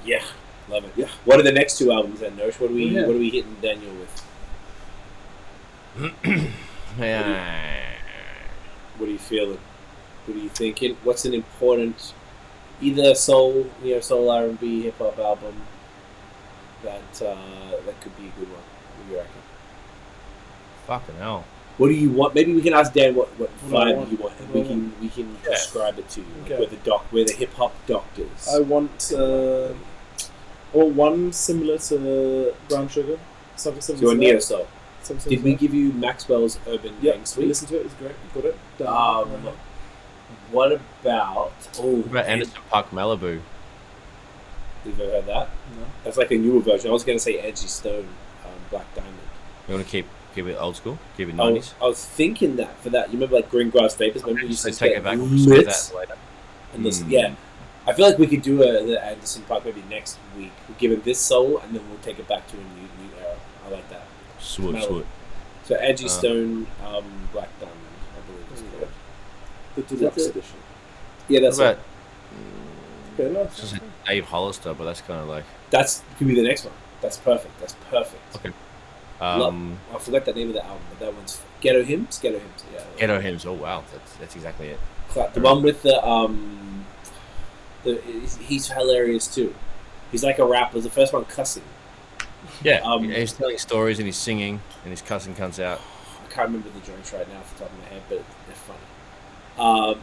Yeah, love it. Yeah. What are the next two albums then, Nosh? What are we Yeah. What are we hitting Daniel with? What are you feeling? What are you thinking? What's an important, either soul R&B, hip hop album that could be a good one? What do you reckon? Fucking hell. What do you want? Maybe we can ask Dan what vibe want? you want, and we can describe it to you. Okay. Like where the hip hop doctors. I want one similar to Brown Sugar. Something So similar a to neo that. soul. Something Did we similar. give you Maxwell's Urban Yeah, Gang Suite? listen to it. It's great. You got it. Done. What about? What about Anderson Park Malibu? You've ever heard that? No. That's like a newer version. I was going to say Edgy Stone, Black Diamond. You want to keep it old school? Keep it 90s? I was thinking that for that. You remember like Green Grass Vapors? Remember we used So to take get it back. We'll lit discuss that later. and listen. Yeah, I feel like we could do the Anderson Park maybe next week. We'll give it this soul, and then we'll take it back to a new era. I like that. Swoop. So Edgy Stone, Black Diamond, I believe it's called. The deluxe edition. Yeah, that's What it. Okay, no. It's just Dave Hollister, but that's kind of like... That's could be the next one. That's perfect. That's perfect. Okay. I forgot the name of the album, but that one's Ghetto Hymns. Ghetto Hymns. Yeah. Ghetto Hymns. Oh, wow. That's exactly it. The one with he's hilarious too. He's like a rapper. The first one cussing. Yeah. He's telling stories and he's singing and his cussing comes out. I can't remember the jokes right now off the top of my head, but they're funny.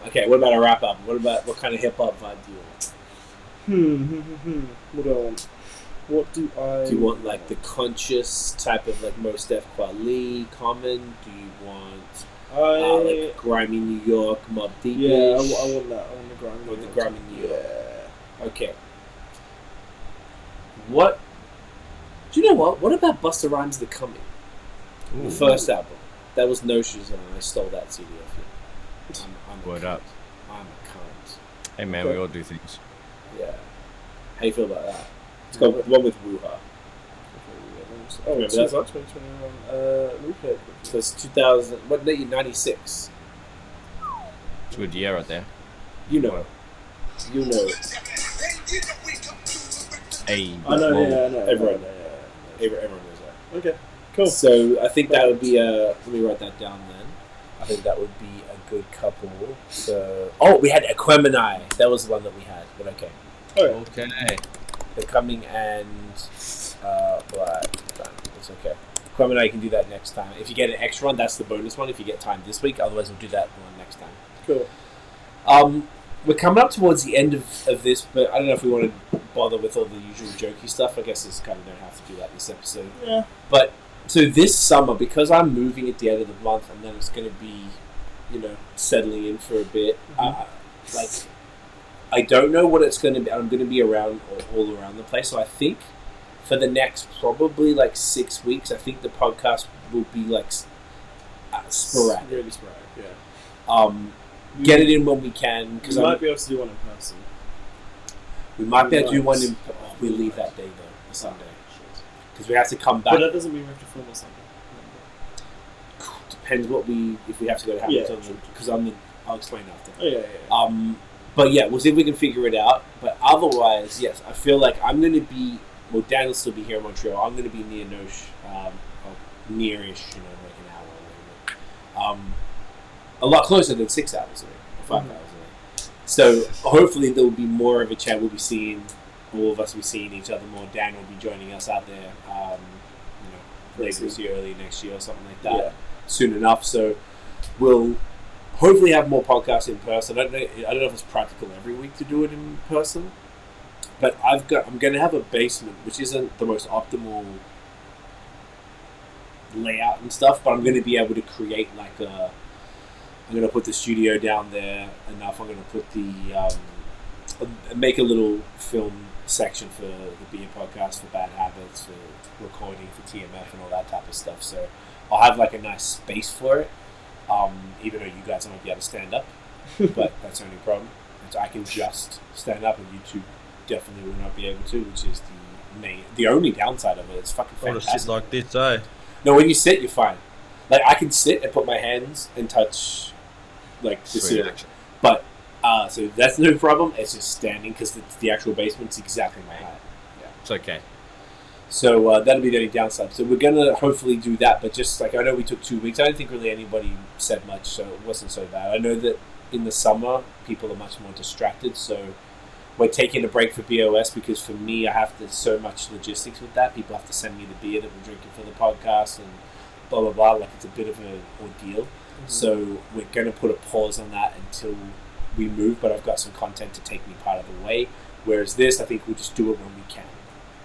Okay, what about a rap album? What kind of hip hop vibe do you want? What do I want? What do I... Do you want like the conscious type of like Mos Def Kweli, Common? Do you want like grimy New York, Mobb Deep? Yeah, I want that. I want the grimy. Or the grimy New York. Yeah. Okay. What? Do you know what? What about Busta Rhymes The Coming? Ooh. The first album. That was No Shoes and I stole that CD off you. I'm Word up. I'm a cunt. Hey, man, we all do things. Yeah. How you feel about that? It's got one with Wuha. Oh, Remember that's that? 2021. Replay. So it's 2000. What? 96. It's a good year right there. You know. You know. Hey, I know, well, yeah, I know. Everyone. Yeah. Everyone knows that. Okay, cool. So I think that would be let me write that down then. I think that would be a good couple. So we had Aquemini. That was the one that we had, but okay. Alright. Okay. they're coming and it's okay. Kwame and I can do that next time. If you get an extra one, that's the bonus one. If you get time this week, otherwise we'll do that one next time. Cool. We're coming up towards the end of this, but I don't know if we want to bother with all the usual jokey stuff. I guess it's kind of don't have to do that this episode. Yeah. But so this summer, because I'm moving at the end of the month, and then it's going to be, settling in for a bit. I don't know what it's going to be. I'm going to be around all around the place. So I think for the next probably 6 weeks, I think the podcast will be sporadic. Really sporadic, yeah. Get it in when we can. Because we might be able to do one in person. We might be able to do one in... we leave that day, though, the Sunday. Because we have to come back. But that doesn't mean we have to film on Sunday. Depends if we have to go to Hamilton. Because I'll explain after. Oh, yeah. But yeah, we'll see if we can figure it out. But otherwise, yes, I feel like I'm going to be... Well, Dan will still be here in Montreal. I'm going to be near Noche. Nearish, like an hour or whatever. A lot closer than 6 hours away, or 5 hours away. So hopefully there will be more of a chat. We'll be seeing, all of us will be seeing each other more. Dan will be joining us out there, later this year, early next year, or something like that. Soon enough. So we'll hopefully have more podcasts in person. I don't know if it's practical every week to do it in person, but I'm going to have a basement, which isn't the most optimal layout and stuff, but I'm going to be able to create I'm going to put the studio down there enough. I'm going to put make a little film section for the Beer Podcast, for Bad Habits, for recording, for TMF and all that type of stuff. So I'll have a nice space for it, even though you guys won't be able to stand up, but that's the only problem. I can just stand up, and YouTube definitely will not be able to, which is the only downside of it. It's fucking fantastic. I want to sit like this, eh? No, when you sit, you're fine. I can sit and put my hands and touch the ceiling. But so that's no problem. It's just standing because the actual basement's exactly my height. Yeah, it's okay. So that'll be the only downside. So we're gonna hopefully do that. But just I know we took 2 weeks. I don't think really anybody said much, so it wasn't so bad. I know that in the summer people are much more distracted. So we're taking a break for BOS because for me I have to so much logistics with that. People have to send me the beer that we're drinking for the podcast and blah blah blah. It's a bit of an ordeal. So we're going to put a pause on that until we move, but I've got some content to take me part of the way. Whereas this, I think we'll just do it when we can,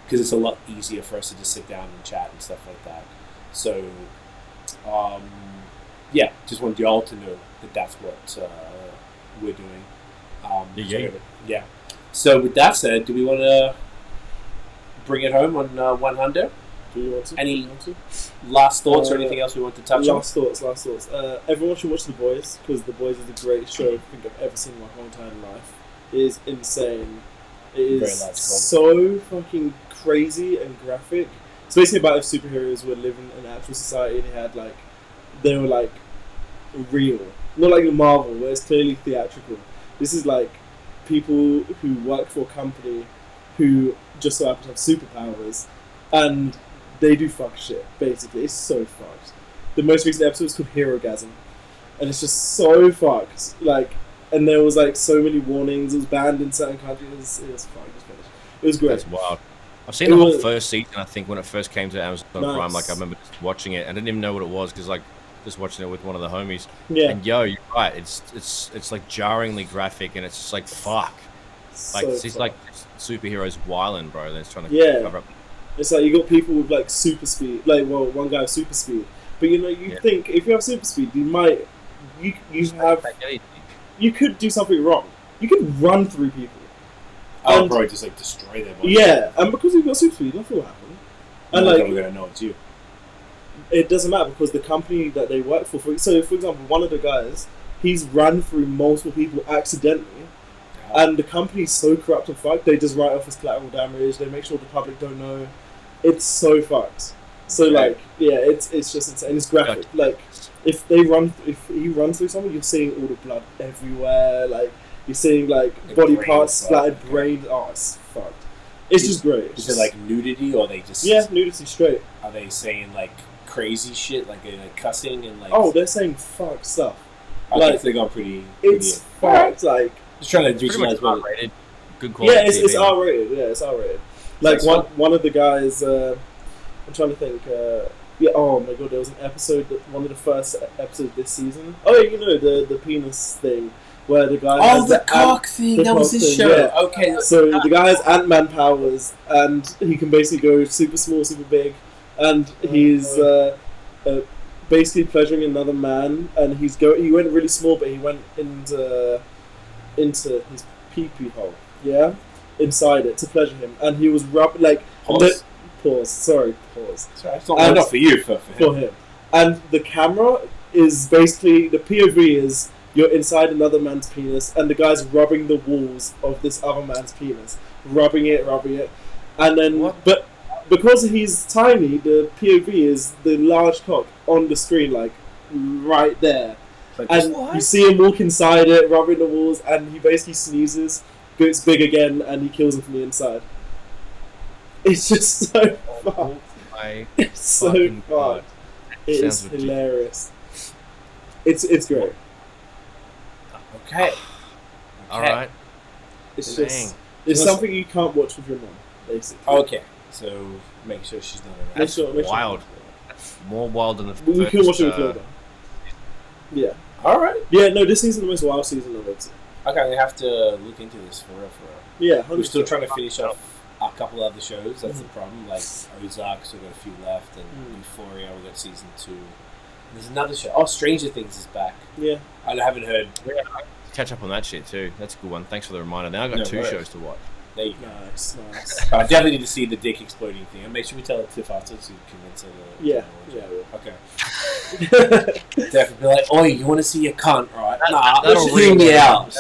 because it's a lot easier for us to just sit down and chat and stuff like that. So, just wanted y'all to know that that's what we're doing. Yeah. So with that said, do we want to bring it home on One Hundo? Do you want to? Any last thoughts or anything else we want to touch on? Last thoughts. Everyone should watch The Boys, because The Boys is the greatest show I think I've ever seen in my whole entire life. It is insane. It is so fucking crazy and graphic. It's basically about if superheroes were living in an actual society and they were real. Not like Marvel, where it's clearly theatrical. This is people who work for a company who just so happen to have superpowers, and they do fuck shit, basically. It's so fucked. The most recent episode is called Herogasm, and it's just so fucked. And there was so many warnings. It was banned in certain countries. It was fucked. It was great. That's wild. I've seen the whole first season, I think, when it first came to Amazon Prime. I remember just watching it. I didn't even know what it was, because just watching it with one of the homies. Yeah. And you're right. It's jarringly graphic, and it's just fuck. It's superheroes wilding, bro. They're trying to cover up. It's you got people with super speed. One guy with super speed. But you think if you have super speed, you could do something wrong. You could run through people. Oh, bro, just destroy them. Yeah, and because you've got super speed, nothing will happen. And we're gonna know it's you. It doesn't matter, because the company that they work for example, one of the guys, he's run through multiple people accidentally. And the company's so corrupt and fucked, they just write off as collateral damage. They make sure the public don't know. It's so fucked. So it's just insane. It's graphic. If he runs through someone, you're seeing all the blood everywhere. You're seeing body parts splattered, brains. Oh, it's fucked. It's just great. Is it nudity, or they just nudity straight? Are they saying crazy shit, cussing and Oh, they're saying fuck stuff. They got pretty. It's fucked. Just trying to visualize what R-rated. Good quality. Yeah, it's R-rated. Yeah, it's R-rated. Like That's one of the guys, I'm trying to think. Yeah. Oh my god, there was an episode, one of the first episodes this season. Oh, yeah, you know the penis thing, where the guy. Oh, has the cock thing. That was his show. Yeah. Okay. So the guy has Ant-Man powers, and he can basically go super small, super big, and he's basically pleasuring another man, and he went really small, but he went into his pee-pee hole, yeah, inside it to pleasure him, and he was pause. Sorry. Sorry, it's not for you, for him. And the camera is basically, the POV is you're inside another man's penis, and the guy's rubbing the walls of this other man's penis, rubbing it, and then but because he's tiny, the POV is the large cock on the screen, like right there. Like, and you see him walk inside it, rubbing the walls, and he basically sneezes, gets big again, and he kills him from the inside. It's just so fun. It's so fun. It is hilarious. It's great. Okay. All right. It's just something you can't watch with your mom, basically. Okay. So make sure she's not around. That's wild. More wild than the first. We can watch it with Hilda. Yeah. All right. Yeah. No, this season is the most wild season of it. Okay, I'm gonna have to look into this for real. Yeah. 100%. We're still trying to finish off a couple other shows. That's the problem. Like Ozark, so we've got a few left, and Euphoria, we got season 2. And there's another show. Oh, Stranger Things is back. Yeah. I haven't heard. Catch up on that shit too. That's a good one. Thanks for the reminder. Now I've got 2 shows to watch. There you go. Nice. I definitely need to see the dick exploding thing. And make sure we tell it Tiff after to convince her. Okay. Definitely be like, oi, you want to see your cunt, right? Nah, hear me out.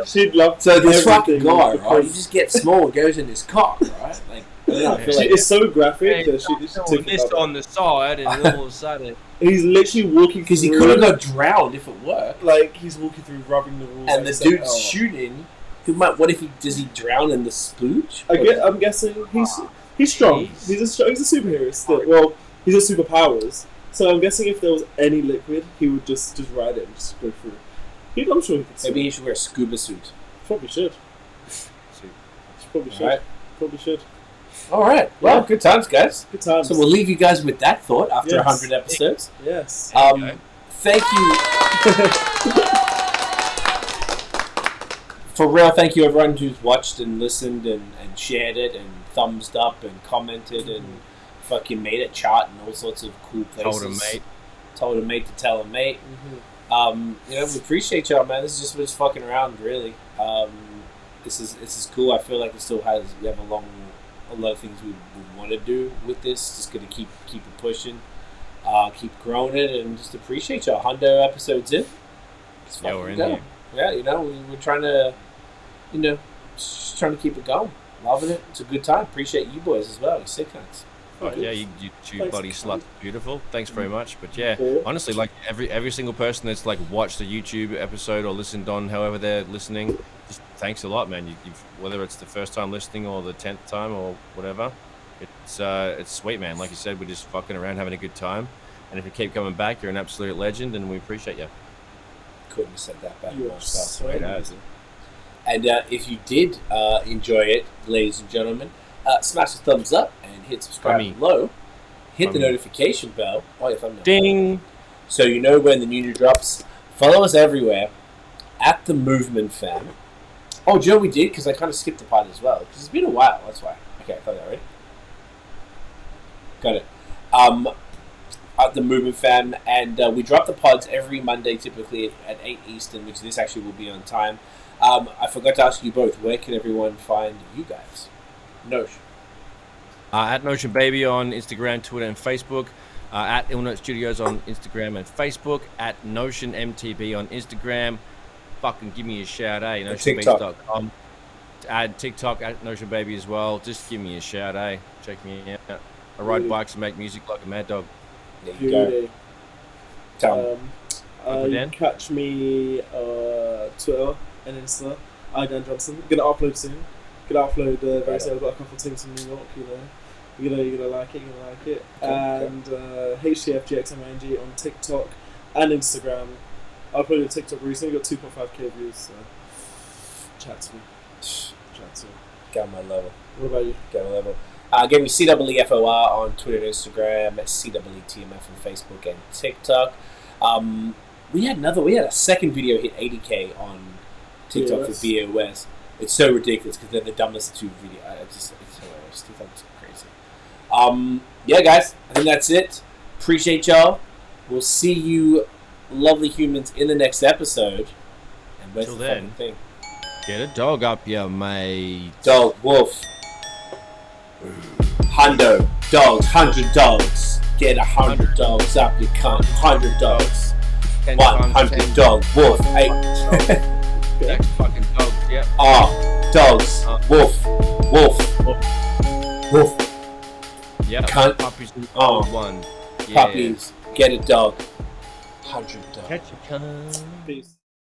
She'd love. So this fucking guy, right? He just gets small and goes in his cock, right? Like, it's so graphic that she took this on the side, and all of a sudden he's literally walking because he could have got drowned if it worked. Like he's walking through, rubbing the walls, and the dude's shooting. What if does he drown in the splooge? I'm guessing he's strong. He's a superhero still. Well, he's a superpowers. So I'm guessing if there was any liquid, he would just ride it and just go through. I'm sure he could. Maybe he should wear a scuba suit. Probably should. Probably should. All right. Well, good times, guys. Good times. So we'll leave you guys with that thought after 100 episodes. Yes. Thank you. For real, thank you everyone who's watched and listened and shared it and thumbs up and commented and fucking made it chart in all sorts of cool places. Told a mate to tell a mate. We appreciate y'all, man. This is just what's fucking around, really. This is cool. I feel like we have a lot of things we want to do with this. Just gonna keep it pushing, keep growing it, and just appreciate y'all. Hundo episodes in. Yeah, we're in here. Yeah, we're trying to, just trying to keep it going. Loving it. It's a good time. Appreciate you boys as well. You're sick cunts. Yeah, you two bloody sluts, beautiful. Thanks very much. But yeah, honestly, like every single person that's like watched the YouTube episode or listened on however they're listening, just thanks a lot, man. You've whether it's the first time listening or the 10th time or whatever, it's sweet, man. Like you said, we're just fucking around having a good time, and if you keep coming back, you're an absolute legend, and we appreciate you. Couldn't have said that better. So and if you did enjoy it, ladies and gentlemen, smash the thumbs up and hit subscribe below. Hit the notification bell. Oh, your thumbnail. Ding! So you know when the new drops. Follow us everywhere at The Movement Fam. Oh, Joe, we did because I kind of skipped the part as well because it's been a while. That's why. Okay, I thought that right. Got it. At The Movement Fam, and we drop the pods every Monday, typically at 8 Eastern, which this actually will be on time. I forgot to ask you both, where can everyone find you guys? Nosh. At Notion Baby on Instagram, Twitter, and Facebook. At Illnote Studios on Instagram and Facebook. At Notion MTB on Instagram. Fucking give me a shout, NotionBeats.com. Add TikTok at Notion Baby as well. Just give me a shout, Check me out. I ride bikes and make music like a mad dog. There you go. You can catch me Twitter and Insta. Dahn Johnson. Gonna upload soon. Gonna upload very soon. I've got a couple of things in New York. You're gonna like it. And HTFGXMING on TikTok and Instagram. I uploaded TikTok recently. Got 2.5k views. So chat to me. Get on my level. What about you? Get on my level. Again, we CEEFOR on Twitter and Instagram, CEETMF on Facebook and TikTok. We had a second video hit 80K on TikTok for BOS. It's so ridiculous because they're the dumbest two videos. It's hilarious. TikTok is crazy. Yeah, guys, I think that's it. Appreciate y'all. We'll see you, lovely humans, in the next episode. And where's Till the then, fucking thing? get a dog up, ya mate. Dog, wolf. Hundo, dogs, 100 dogs. Get 100 dogs up, you cunt. 100 dogs. 100 dog, wolf. Hey. Next fucking dogs, yeah. Dogs. Wolf. Yeah. Cunt. Puppies and one. Yeah. Puppies. Get a dog. 100 dogs. Catch a cunt. Peace.